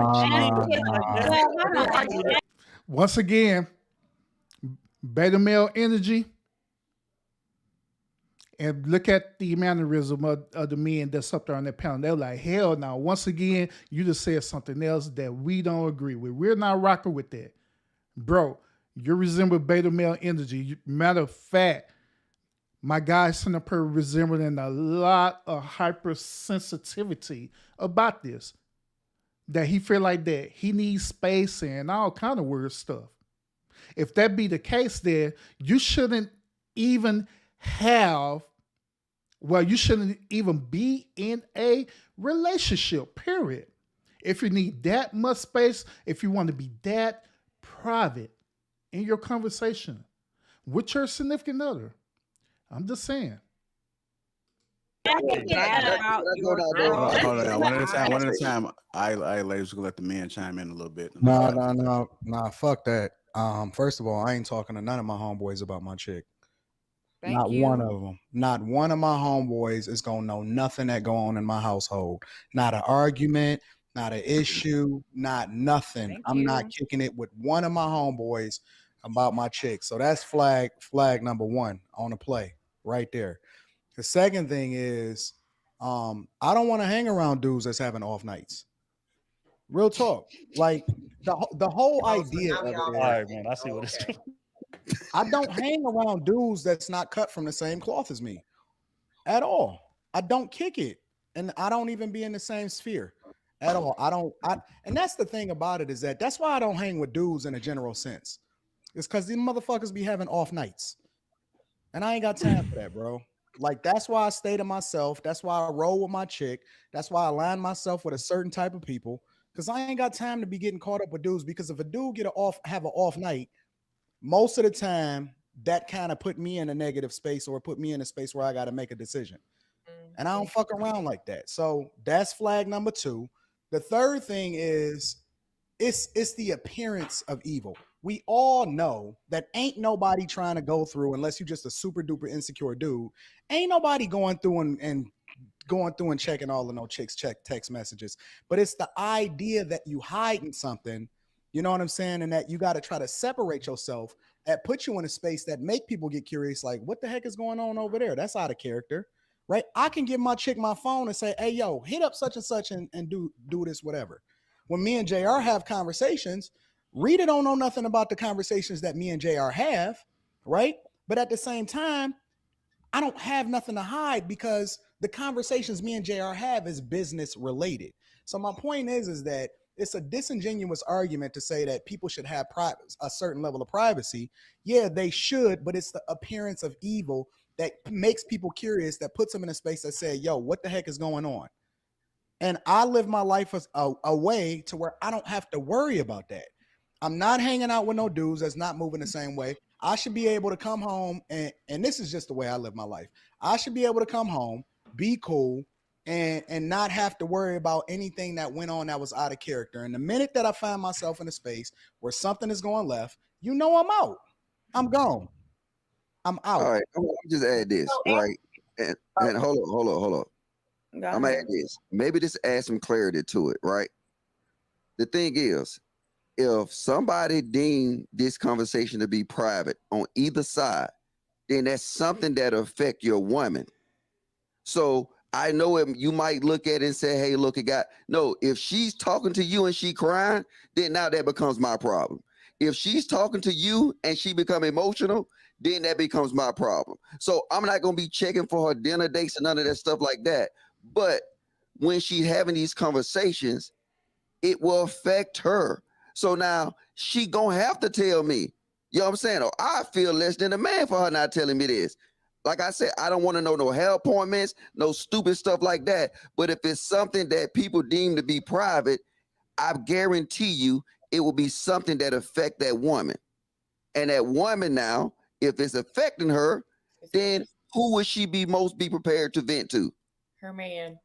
once again, beta male energy, and look at the mannerism of the men that's up there on that panel. They're like, hell no. Once again, you just said something else that we don't agree with. We're not rocking with that. Bro, you resemble beta male energy. Matter of fact, my guy sitting up here resembling a lot of hypersensitivity about this. That he feel like that he needs space and all kind of weird stuff. If that be the case, then you shouldn't even you shouldn't even be in a relationship, period. If you need that much space, if you want to be that private in your conversation with your significant other, I'm just saying. Hold on. One at a time. I ladies will let the men chime in a little bit. Nah. Fuck that. First of all, I ain't talking to none of my homeboys about my chick. Not one of them. Not one of my homeboys is gonna know nothing that go on in my household. Not an argument, not an issue, not nothing. I'm not kicking it with one of my homeboys about my chick. So that's flag number one on the play right there. The second thing is, I don't want to hang around dudes that's having off nights. Real talk. Like the whole idea of it is, all right, man, I see what it's doing. I don't hang around dudes that's not cut from the same cloth as me at all. I don't kick it. And I don't even be in the same sphere at all. And that's the thing about it, is that's why I don't hang with dudes in a general sense. It's because these motherfuckers be having off nights. And I ain't got time for that, bro. Like, that's why I stay to myself. That's why I roll with my chick. That's why I align myself with a certain type of people. Because I ain't got time to be getting caught up with dudes. Because if a dude have an off night, most of the time that kind of put me in a negative space or put me in a space where I got to make a decision. And I don't fuck around like that. So that's flag number two. The third thing is it's the appearance of evil. We all know that ain't nobody trying to go through, unless you just a super duper insecure dude, ain't nobody going through and checking all of no chicks check text messages. But it's the idea that you hiding something, you know what I'm saying? And that you got to try to separate yourself and put you in a space that make people get curious. Like, what the heck is going on over there? That's out of character, right? I can give my chick my phone and say, hey, yo, hit up such and such and do this, whatever. When me and JR have conversations, Rita don't know nothing about the conversations that me and JR have, right? But at the same time, I don't have nothing to hide because the conversations me and JR have is business related. So my point is that it's a disingenuous argument to say that people should have a certain level of privacy. Yeah, they should, but it's the appearance of evil that makes people curious, that puts them in a space that say, yo, what the heck is going on? And I live my life a way to where I don't have to worry about that. I'm not hanging out with no dudes that's not moving the same way. I should be able to come home, and this is just the way I live my life. I should be able to come home, be cool, and not have to worry about anything that went on that was out of character. And the minute that I find myself in a space where something is going left, you know I'm out. I'm gone. I'm out. All right, I'm gonna just add this, right? And hold on. I'm gonna add this. Maybe this adds some clarity to it, right? The thing is, if somebody deemed this conversation to be private on either side, then that's something that affect your woman. So I know you might look at it and say, hey, look, no, if she's talking to you and she crying, then now that becomes my problem. If she's talking to you and she become emotional, then that becomes my problem. So I'm not going to be checking for her dinner dates and none of that stuff like that. But when she's having these conversations, it will affect her. So now she going to have to tell me, you know what I'm saying? Or I feel less than a man for her not telling me this. Like I said, I don't want to know no hair appointments, no stupid stuff like that. But if it's something that people deem to be private, I guarantee you it will be something that affect that woman. And that woman now, if it's affecting her, then who would she be prepared to vent to? Her man.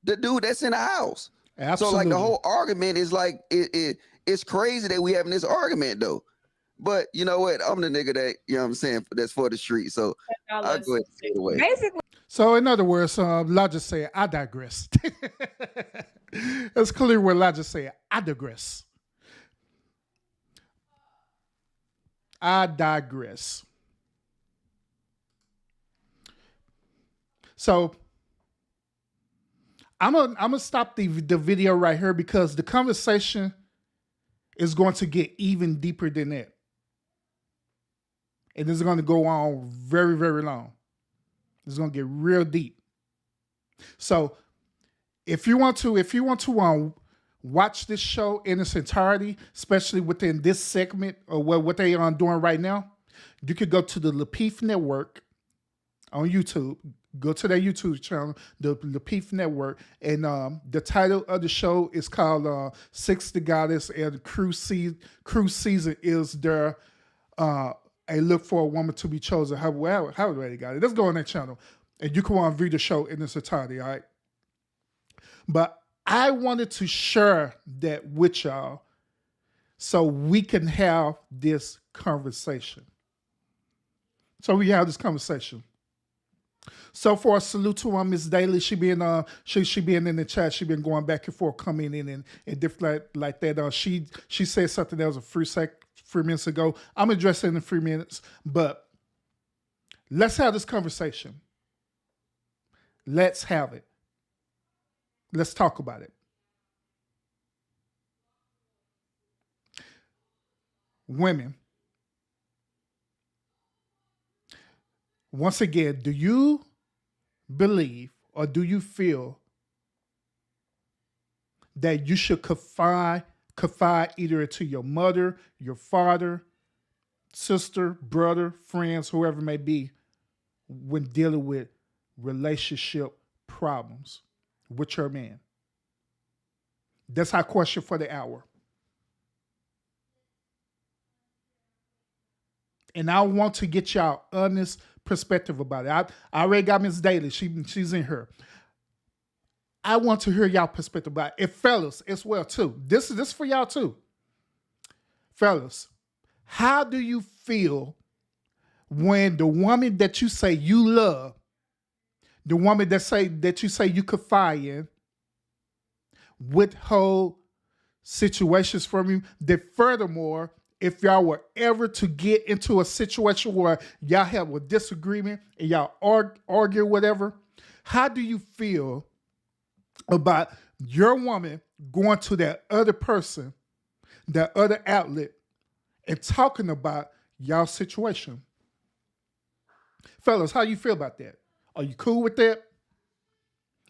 The dude that's in the house. Absolutely. So like the whole argument is like, it's crazy that we having this argument though. But you know what? I'm the nigga that, you know what I'm saying, that's for the street. So I'll go ahead and take it away. Basically. So in other words, Elijah said, I digress. It's clear what Elijah said. I digress. I digress. So I'm gonna stop the video right here because the conversation is going to get even deeper than that. And it's going to go on very, very long. It's going to get real deep. So if you want to watch this show in its entirety, especially within this segment or what they are doing right now, you could go to the Lapeef Network on YouTube. Go to their YouTube channel, the Lapeef Network, and the title of the show is called Six the Goddess, and the cruise season is their a look for a woman to be chosen. However they got it. Let's go on that channel, and you can view the show in its entirety, all right? But I wanted to share that with y'all so we can have this conversation. So for a salute to Miss Daly, she been in the chat. She been going back and forth, coming in and different like that. She said something that was a few minutes ago. I'm addressing it in 3 minutes, but let's have this conversation. Let's have it. Let's talk about it. Women. Once again, do you believe or do you feel that you should confide either to your mother, your father, sister, brother, friends, whoever it may be, when dealing with relationship problems with your man? That's our question for the hour. And I want to get y'all honest perspective about it. I already got Miss Daly. She's in here. I want to hear y'all perspective about it. And fellas as well too. This is for y'all too. Fellas, how do you feel when the woman that you say you love, the woman that you say you confide in, withhold situations from you, that furthermore, if y'all were ever to get into a situation where y'all have a disagreement and y'all argue whatever, how do you feel about your woman going to that other person, that other outlet, and talking about y'all situation? Fellas, how you feel about that? Are you cool with that?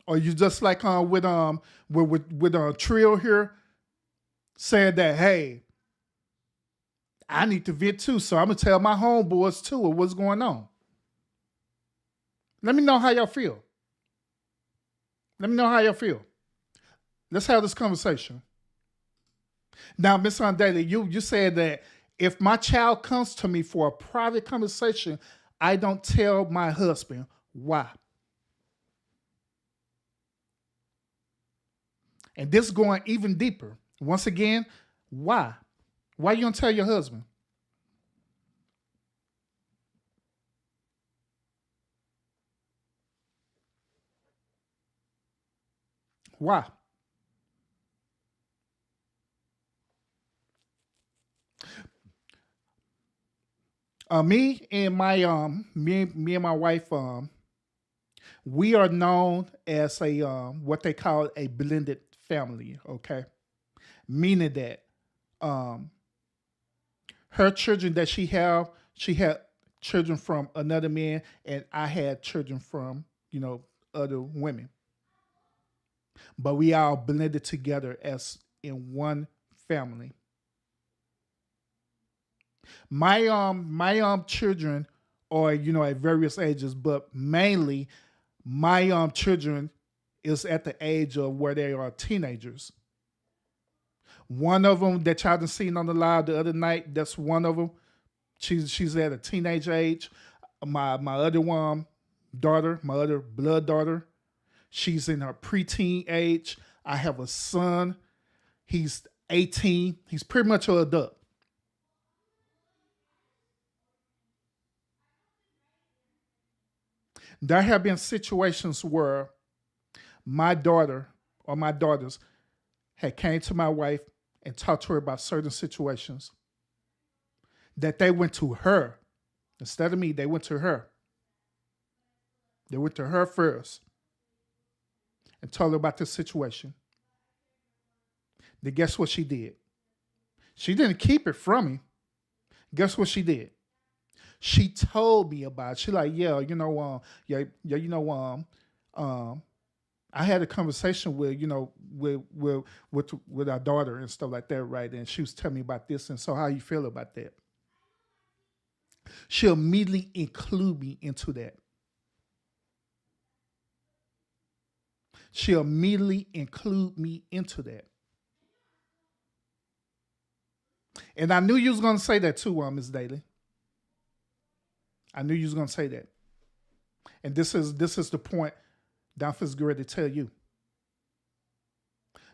Or you just like with Trill here saying that, hey, I need to vent too, so I'm gonna tell my homeboys too of what's going on. Let me know how y'all feel. Let's have this conversation. Now, Miss Daly, you said that if my child comes to me for a private conversation, I don't tell my husband. Why? And this going even deeper. Once again, why? Why you don't tell your husband? Why? Me and my wife, we are known as a what they call a blended family. Okay, meaning that her children that she had children from another man, and I had children from other women, but we all blended together as in one family. My children are at various ages, but mainly my children is at the age of where they are teenagers. One of them that y'all done seen on the live the other night, that's one of them. She's at a teenage age. My other one daughter, my other blood daughter, she's in her preteen age. I have a son. He's 18. He's pretty much an adult. There have been situations where my daughter or my daughters had came to my wife and talked to her about certain situations that they went to her. Instead of me, they went to her. They went to her first and told her about this situation. Then guess what she did? She didn't keep it from me. Guess what she did? She told me about it. She like, yeah, I had a conversation with, with our daughter and stuff like that, right? And she was telling me about this, and so how you feel about that? She'll immediately include me into that. She'll immediately include me into that. And I knew you was gonna say that too, Ms. Daly. I knew you was gonna say that. And this is the point that I'm just ready to tell you.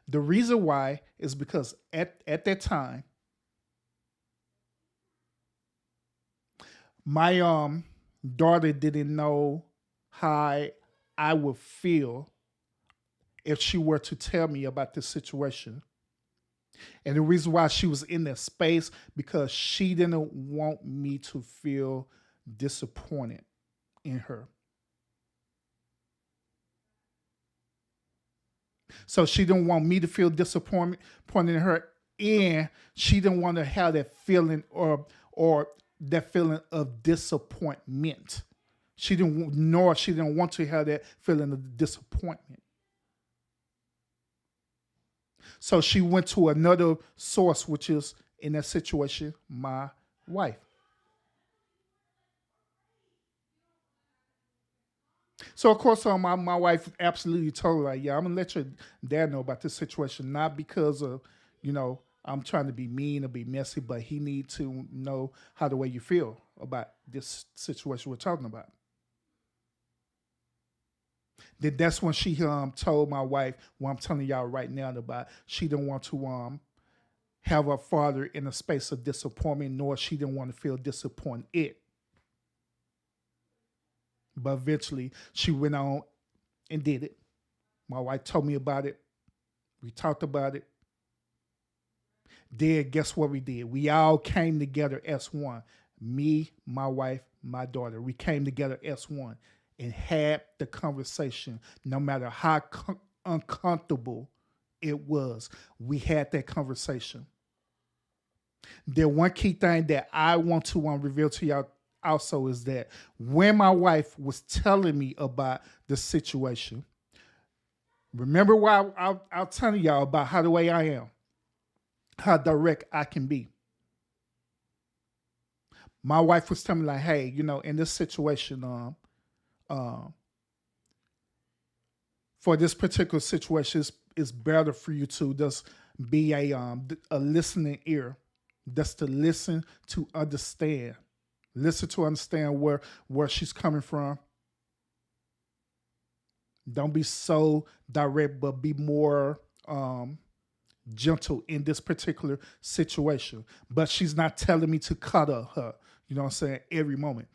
The reason why is because at that time, my daughter didn't know how I would feel if she were to tell me about this situation. And the reason why she was in that space, because she didn't want me to feel disappointed in her. So she didn't want me to feel disappointed in her, and she didn't want to have that feeling or that feeling of disappointment. She didn't want to have that feeling of disappointment. So she went to another source, which is, in that situation, my wife. So, of course, my wife absolutely told her, like, yeah, I'm going to let your dad know about this situation, not because of, I'm trying to be mean or be messy, but he needs to know how the way you feel about this situation we're talking about. Then that's when she told my wife what I'm telling y'all right now about. She didn't want to have her father in a space of disappointment, nor she didn't want to feel disappointed. But eventually, she went on and did it. My wife told me about it. We talked about it. Then guess what we did? We all came together as one. Me, my wife, my daughter. We came together as one and had the conversation. No matter how uncomfortable it was, we had that conversation. The one key thing that I want to reveal to y'all also is that when my wife was telling me about the situation, remember why I'll tell y'all about how the way I am, how direct I can be. My wife was telling me like, hey, in this situation, for this particular situation, it's better for you to just be a listening ear, just to listen to understand. Listen to understand where she's coming from. Don't be so direct, but be more gentle in this particular situation, but she's not telling me to cuddle her, you know what I'm saying, every moment.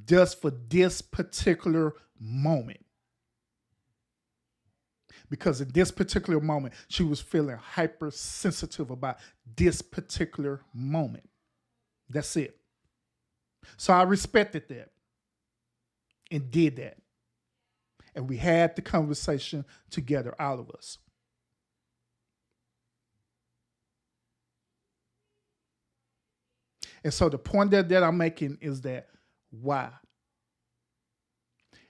Just for this particular moment. Because in this particular moment, she was feeling hypersensitive about this particular moment. That's it. So I respected that and did that. And we had the conversation together, all of us. And so the point that I'm making is that why?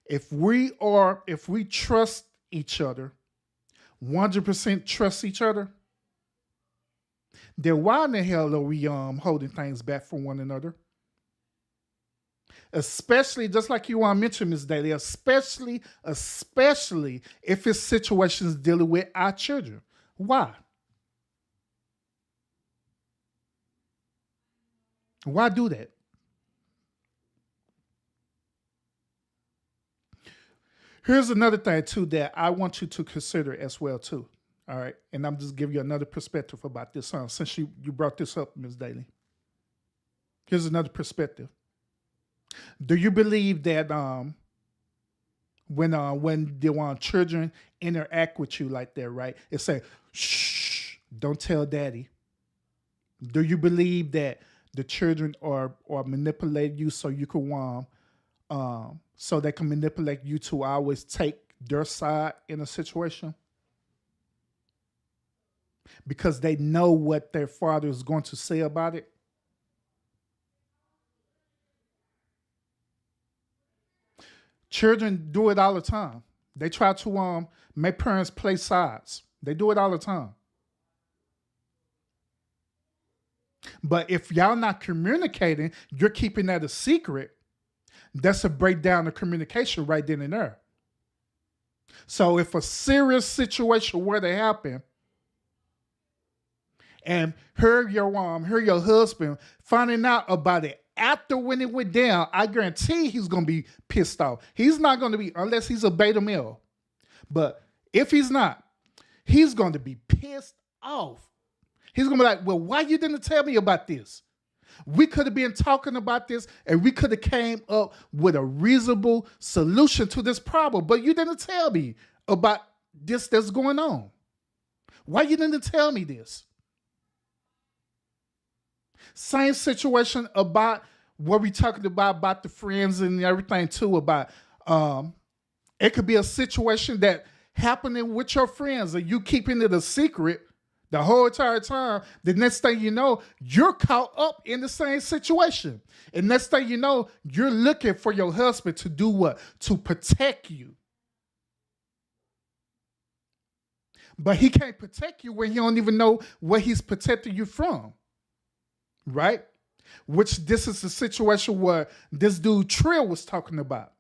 If we trust each other, 100% trust each other, then why in the hell are we holding things back from one another? Especially, just like you mentioned, Ms. Daly, especially if it's situations dealing with our children. Why? Why do that? Here's another thing, too, that I want you to consider as well, too. All right? And I'm just giving you another perspective about this, since you brought this up, Ms. Daly. Here's another perspective. Do you believe that when the children interact with you like that, right? It say, shh, don't tell daddy. Do you believe that the children are manipulating you so you can so they can manipulate you to always take their side in a situation? Because they know what their father is going to say about it? Children do it all the time. They try to make parents play sides. They do it all the time. But if y'all not communicating, you're keeping that a secret, that's a breakdown of communication right then and there. So if a serious situation were to happen, and your husband finding out about it after when it went down, I guarantee he's going to be pissed off. He's not going to be, unless he's a beta male. But if he's not, he's going to be pissed off. He's going to be like, well, why you didn't tell me about this? We could have been talking about this and we could have came up with a reasonable solution to this problem, but you didn't tell me about this that's going on. Why you didn't tell me this? Same situation about what we talking about the friends and everything too, about it could be a situation that happening with your friends and you keeping it a secret the whole entire time. The next thing you know, you're caught up in the same situation. And next thing you know, you're looking for your husband to do what? To protect you. But he can't protect you when you don't even know what he's protecting you from. Right? Which this is the situation where this dude Trill was talking about.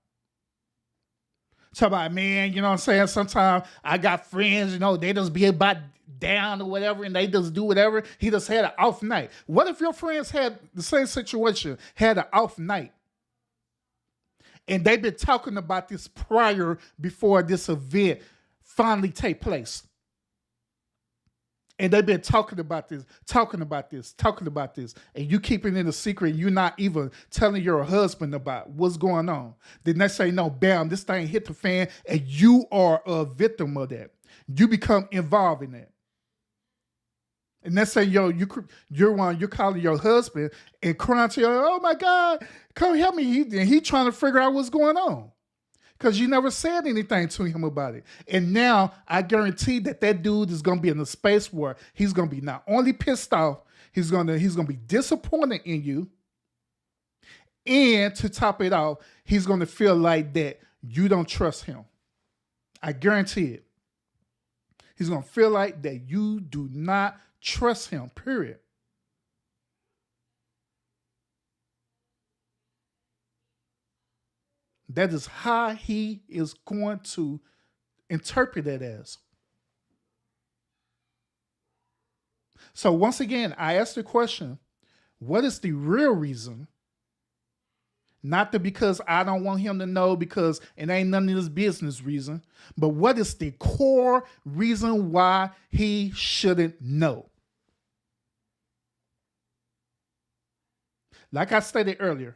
Talk about, man, you know what I'm saying? Sometimes I got friends, they just be about down or whatever, and they just do whatever. He just had an off night. What if your friends had the same situation, had an off night? And they've been talking about this prior before this event finally take place. And they've been talking about this, and you keeping it a secret, and you're not even telling your husband about what's going on. The next thing you know, bam, this thing hit the fan, and you are a victim of that. You become involved in that. And let's say, you're calling your husband and crying to your, oh my God, come help me. He trying to figure out what's going on. Because you never said anything to him about it. And now I guarantee that dude is going to be in a space where he's going to be not only pissed off, he's going to be disappointed in you. And to top it off, he's going to feel like that you don't trust him. I guarantee it. He's going to feel like that you do not trust him, period. That is how he is going to interpret it as. So once again, I asked the question, what is the real reason Not because I don't want him to know because it ain't none of his business reason, but what is the core reason why he shouldn't know? Like I stated earlier,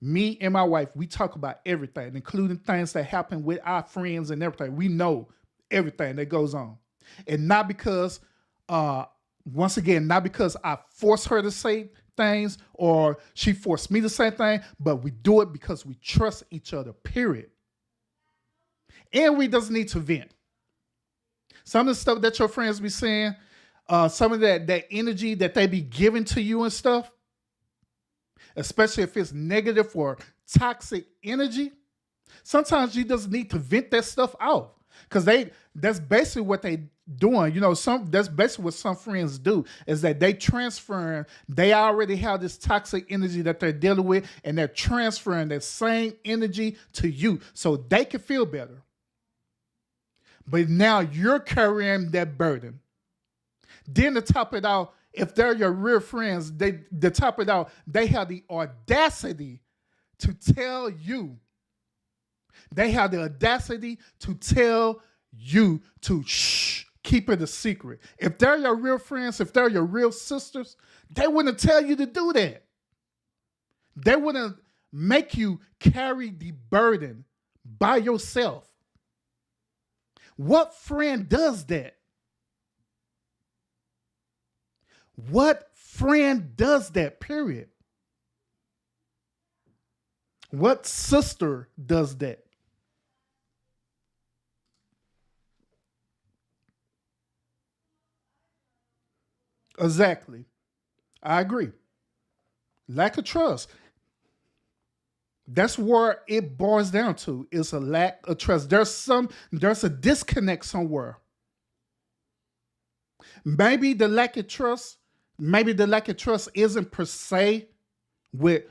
me and my wife, we talk about everything, including things that happen with our friends and everything. We know everything that goes on. And not because, once again, not because I force her to say things or she forced me to say things, but we do it because we trust each other, period. And we just need to vent. Some of the stuff that your friends be saying, some of that energy that they be giving to you and stuff, especially if it's negative or toxic energy, sometimes you just need to vent that stuff out. Because that's basically what they doing. You know, that's basically what some friends do is that they already have this toxic energy that they're dealing with, and they're transferring that same energy to you so they can feel better. But now you're carrying that burden. Then to top it out, if they're your real friends, they have the audacity to tell you. They have the audacity to tell you to keep it a secret. If they're your real friends, if they're your real sisters, they wouldn't tell you to do that. They wouldn't make you carry the burden by yourself. What friend does that? What friend does that, period? What sister does that? Exactly. I agree. Lack of trust. That's where it boils down to. It's a lack of trust. There's a disconnect somewhere. Maybe the lack of trust isn't per se with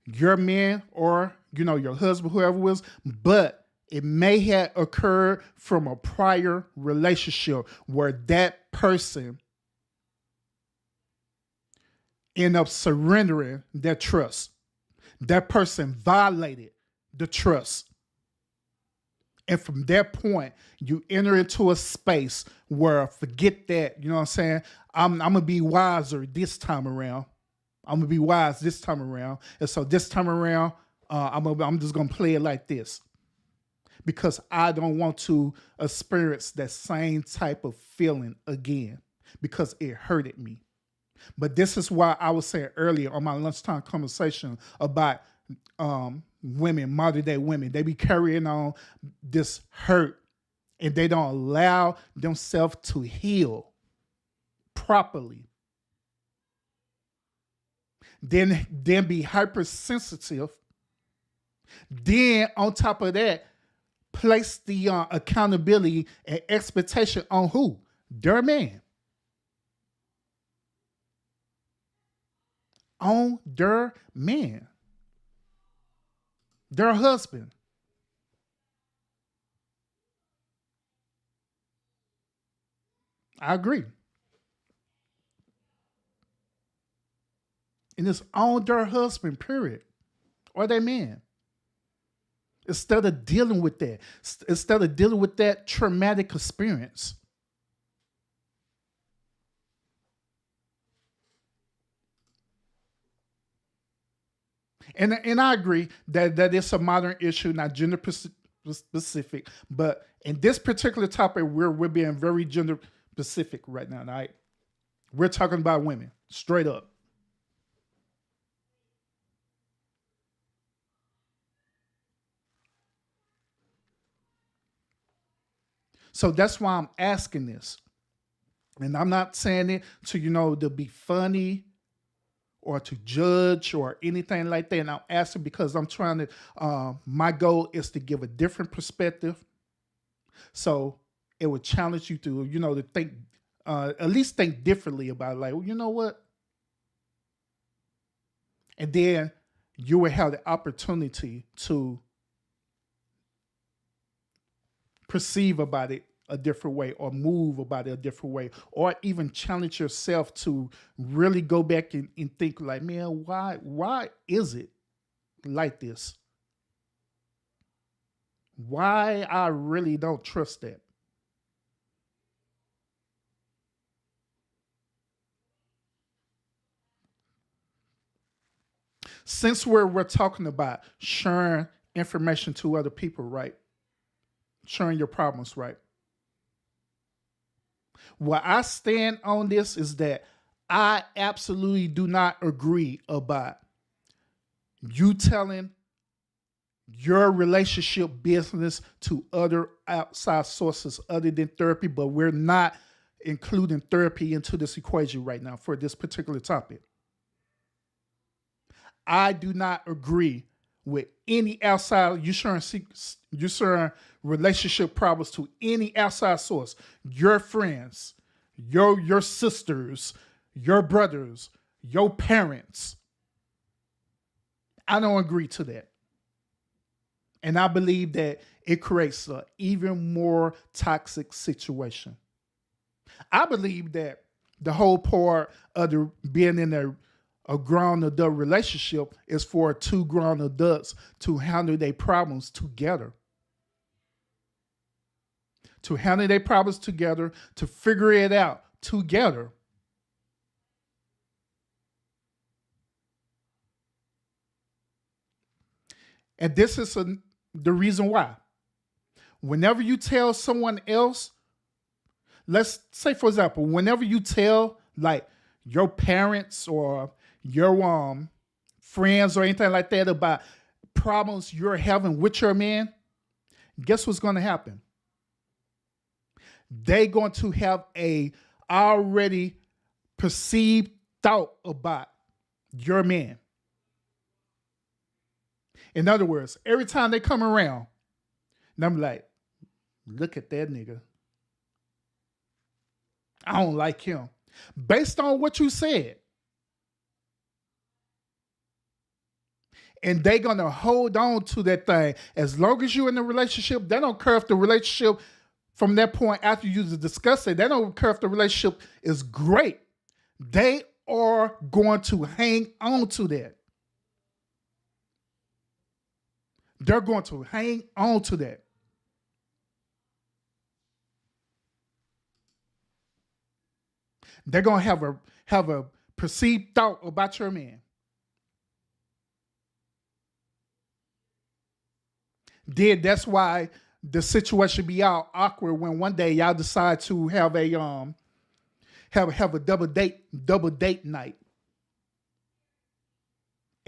your man or, your husband, whoever it was, but it may have occurred from a prior relationship where that person ended up surrendering their trust. That person violated the trust. And from that point, you enter into a space where forget that, you know what I'm saying? I'm going to be wiser this time around. I'm going to be wise this time around. And so this time around, I'm just going to play it like this. Because I don't want to experience that same type of feeling again. Because it hurted me. But this is why I was saying earlier on my lunchtime conversation about women, modern day women. They be carrying on this hurt and they don't allow themselves to heal properly. Then be hypersensitive. Then on top of that, place the accountability and expectation on who? Their man. On their man. Their husband. I agree. And it's on their husband, period. Or their man. Instead of dealing with that traumatic experience. And I agree that it's a modern issue, not gender specific. But in this particular topic, we're being very gender specific right now. Right? We're talking about women, straight up. So that's why I'm asking this. And I'm not saying it to be funny or to judge or anything like that. And I'm asking because I'm trying to, my goal is to give a different perspective. So it would challenge you to, to think, at least think differently about it. Like, well, you know what? And then you will have the opportunity to perceive about it a different way or move about it a different way or even challenge yourself to really go back and think like, man, why is it like this. Why I really don't trust that. Since we're talking about sharing information to other people, right? Sharing your problems, right? Where I stand on this is that I absolutely do not agree about you telling your relationship business to other outside sources other than therapy, but we're not including therapy into this equation right now for this particular topic. I do not agree with any outside you sharing relationship problems to any outside source. Your friends, your sisters, your brothers, your parents. I don't agree to that. And I believe that it creates an even more toxic situation. I believe that the whole part of being in a grown adult relationship is for two grown adults to handle their problems together. To handle their problems together, to figure it out together. And this is the reason why. Whenever you tell someone else, let's say, for example, whenever you tell like your parents or your friends or anything like that about problems you're having with your man, guess what's going to happen? They're going to have a already perceived thought about your man. In other words, every time they come around, and I'm like, look at that nigga. I don't like him. Based on what you said. And they're going to hold on to that thing. As long as you're in a relationship, they don't care if the relationship from that point after you discuss it, they don't care if the relationship is great. They are going to hang on to that. They're going to hang on to that. They're going to have a perceived thought about your man. Then that's why the situation be all awkward when one day y'all decide to have a have a double date night.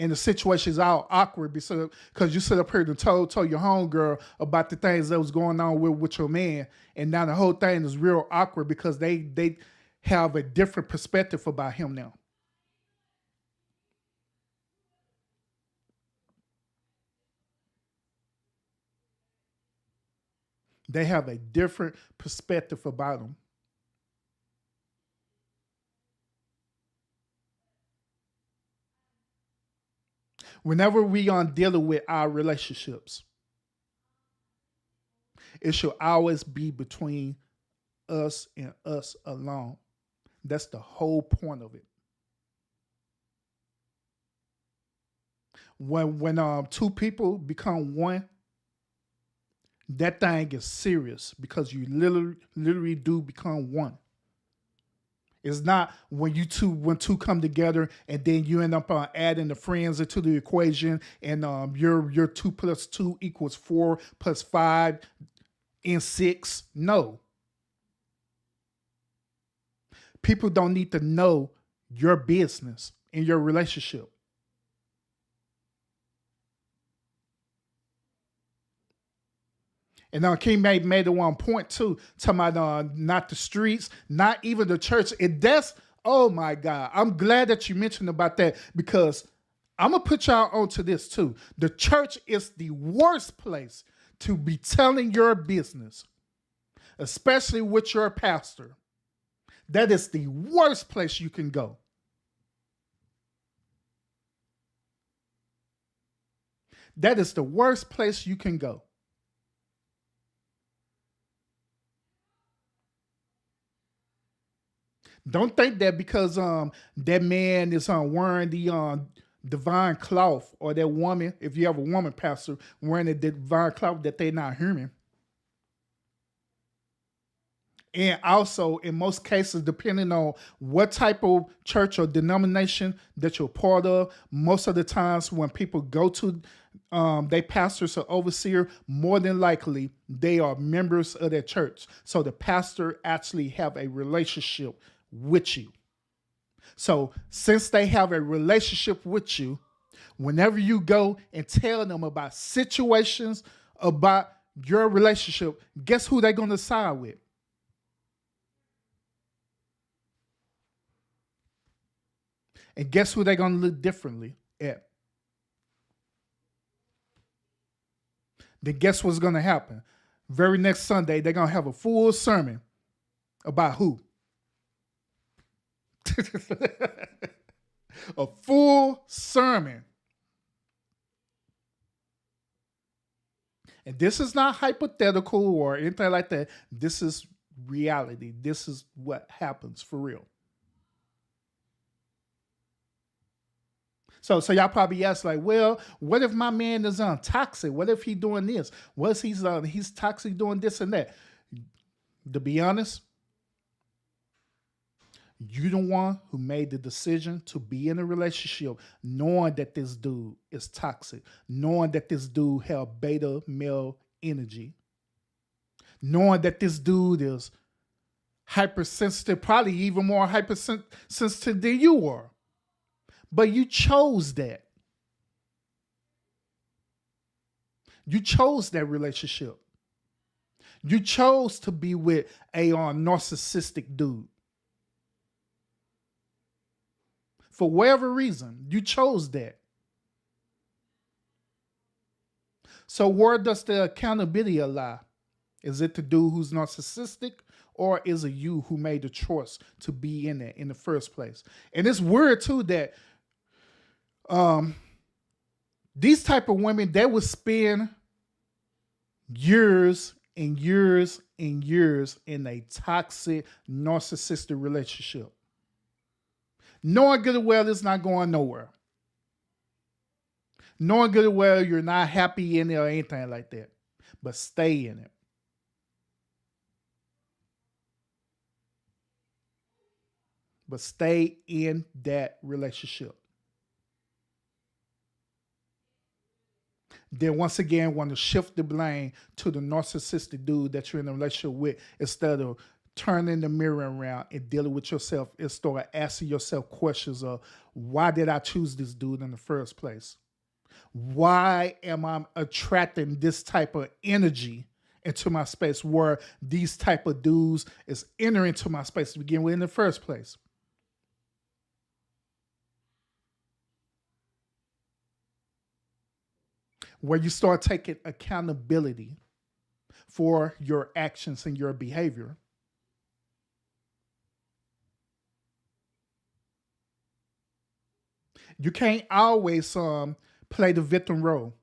And the situation is all awkward because you sit up here and told your homegirl about the things that was going on with your man. And now the whole thing is real awkward because they have a different perspective about him now. They have a different perspective about him. Whenever we are dealing with our relationships, it should always be between us and us alone. That's the whole point of it. When two people become one, that thing is serious because you literally do become one. It's not when two come together and then you end up adding the friends into the equation and your 2 + 2 = 4 + 5 and 6. No. People don't need to know your business in your relationship. And King made the one point too, talking about not the streets, not even the church. Oh my God. I'm glad that you mentioned about that because I'm going to put y'all onto this too. The church is the worst place to be telling your business, especially with your pastor. That is the worst place you can go. That is the worst place you can go. Don't think that because that man is wearing divine cloth, or that woman, if you have a woman pastor wearing a divine cloth, that they're not human. And also, in most cases, depending on what type of church or denomination that you're part of, most of the times when people go to they pastors or overseer, more than likely they are members of that church. So the pastor actually have a relationship with you. So since they have a relationship with you, whenever you go and tell them about situations about your relationship, guess who they're going to side with? And guess who they're going to look differently at? Then guess what's going to happen? Very next Sunday, they're going to have a full sermon about who? A full sermon. And this is not hypothetical or anything like that. This is reality. This is what happens for real. So y'all probably ask, like, well, what if my man is toxic? What if he doing this? What if he's toxic doing this and that? To be honest, you the one who made the decision to be in a relationship knowing that this dude is toxic, knowing that this dude have beta male energy, knowing that this dude is hypersensitive, probably even more hypersensitive than you are. But you chose that. You chose that relationship. You chose to be with a narcissistic dude. For whatever reason, you chose that. So where does the accountability lie? Is it the dude who's narcissistic, or is it you who made the choice to be in it in the first place? And it's weird too that these type of women, they would spend years and years and years in a toxic, narcissistic relationship, knowing good and well it's not going nowhere, knowing good and well you're not happy in it or anything like that, but stay in it. But stay in that relationship. Then once again want to shift the blame to the narcissistic dude that you're in a relationship with, instead of turning the mirror around and dealing with yourself and start asking yourself questions of, why did I choose this dude in the first place? Why am I attracting this type of energy into my space, where these type of dudes is entering into my space to begin with in the first place? Where you start taking accountability for your actions and your behavior. You can't always play the victim role.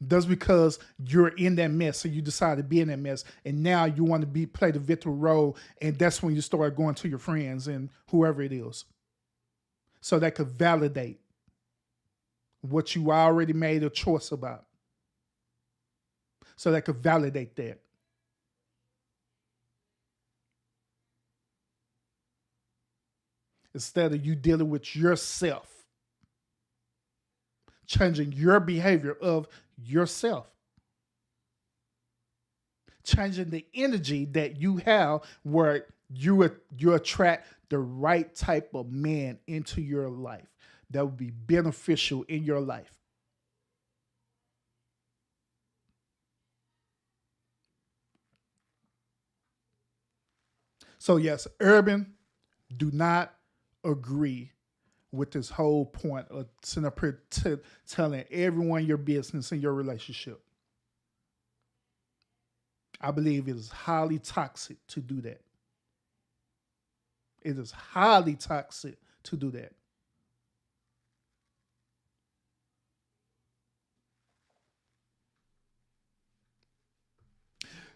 Just because you're in that mess, so you decide to be in that mess, and now you want to play the victim role, and that's when you start going to your friends and whoever it is, so that could validate what you already made a choice about. So that could validate that. Instead of you dealing with yourself, changing your behavior of yourself, changing the energy that you have, where you attract the right type of man into your life that would be beneficial in your life. So yes, Urban, do not agree with this whole point of sitting up here telling everyone your business in your relationship. I believe it is highly toxic to do that. It is highly toxic to do that.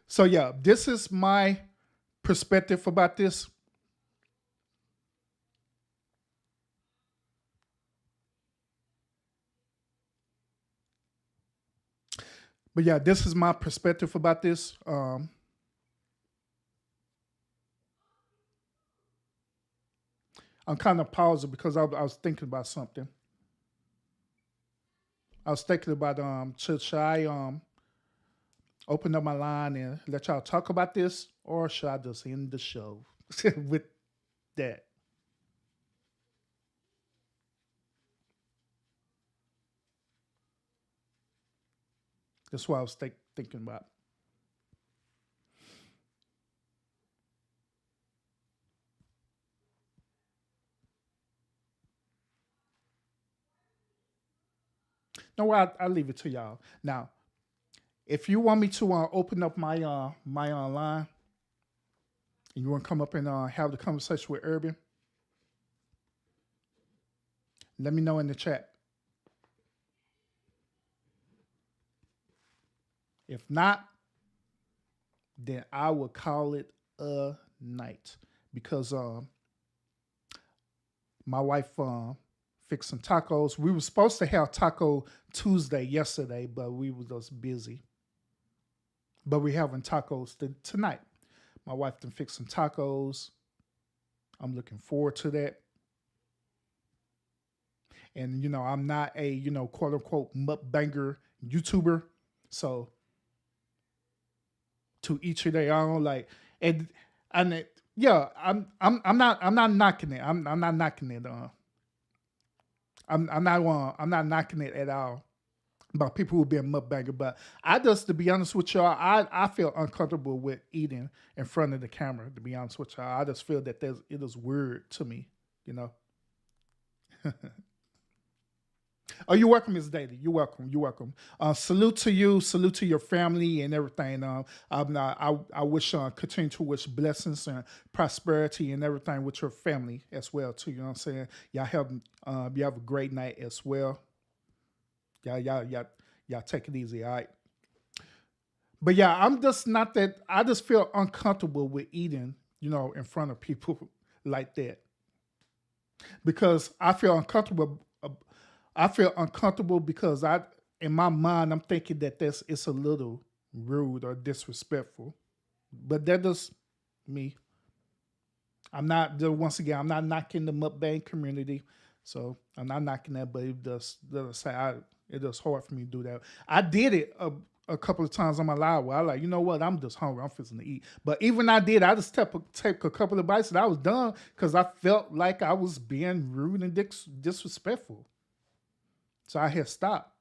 So yeah, this is my perspective about this. But yeah, this is my perspective about this. I'm kind of pausing because I was thinking about something. I was thinking about should I open up my line and let y'all talk about this, or should I just end the show with that? That's what I was thinking about. No, I'll leave it to y'all. Now, if you want me to open up my line, and you want to come up and have the conversation with Urban, let me know in the chat. If not, then I will call it a night because my wife fixed some tacos. We were supposed to have Taco Tuesday yesterday, but we were just busy. But we're having tacos tonight. My wife done fixed some tacos. I'm looking forward to that. And, I'm not a, quote unquote mukbanger YouTuber. So to each of their own, I'm not knocking it. I'm not knocking it. I'm not knocking it at all about people who be a mukbanger, but to be honest with y'all, I feel uncomfortable with eating in front of the camera. To be honest with y'all, I just feel that it is weird to me. Oh, you're welcome, Ms. Daly. You're welcome. You're welcome. Salute to you. Salute to your family and everything. I wish continue to wish blessings and prosperity and everything with your family as well too. You know what I'm saying? Y'all have a great night as well. Y'all take it easy, all right? But yeah, I'm just not that. I just feel uncomfortable with eating, in front of people like that because I feel uncomfortable. I feel uncomfortable because in my mind, I'm thinking that it's a little rude or disrespectful. But that is me. I'm not knocking the mukbang community. So I'm not knocking that, but it does hard for me to do that. I did it a couple of times on my live where I like, you know what, I'm just hungry. I'm fixing to eat. But even I did, I just take a couple of bites and I was done because I felt like I was being rude and disrespectful. So I had stopped.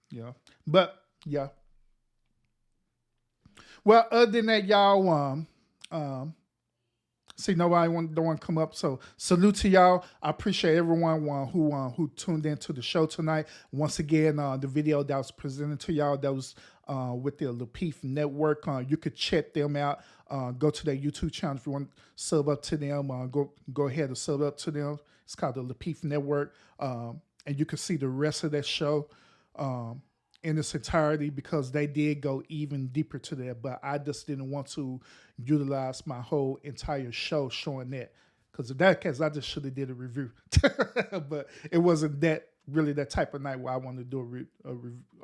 Yeah. But yeah. Well, other than that, y'all, see nobody don't want to come up. So salute to y'all. I appreciate everyone who tuned into the show tonight. Once again, the video that was presented to y'all that was with the Lapeef Network. You could check them out. Go to their YouTube channel if you want to sub up to them. Go ahead and sub up to them. It's called the Lapeef Network, and you can see the rest of that show in its entirety because they did go even deeper to that. But I just didn't want to utilize my whole entire show showing that because in that case I just should have did a review, but it wasn't that type of night where I wanted to do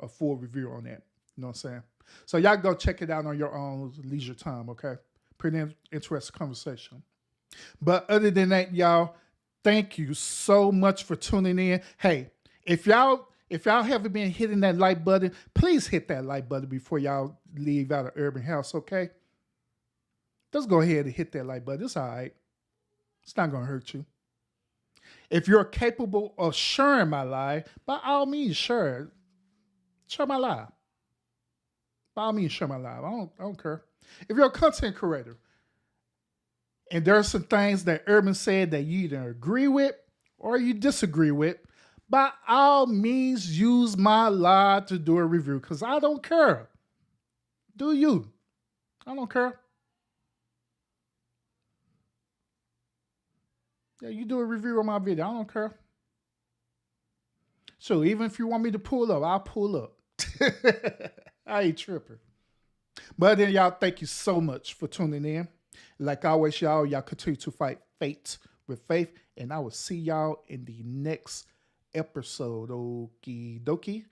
a full review on that. You know what I'm saying? So y'all go check it out on your own leisure time. Okay, pretty interesting conversation. But other than that, y'all, thank you so much for tuning in. Hey, if y'all haven't been hitting that like button, please hit that like button before y'all leave out of Urban House, okay? Just go ahead and hit that like button. It's all right. It's not going to hurt you. If you're capable of sharing my live, by all means, share my live. By all means, share my live. I don't care. If you're a content creator, and there are some things that Urban said that you either agree with or you disagree with, by all means, use my live to do a review because I don't care. Do you? I don't care. Yeah, you do a review on my video. I don't care. So even if you want me to pull up, I'll pull up. I ain't tripping. But then y'all, thank you so much for tuning in. Like always, y'all continue to fight fate with faith. And I will see y'all in the next episode. Okie dokie.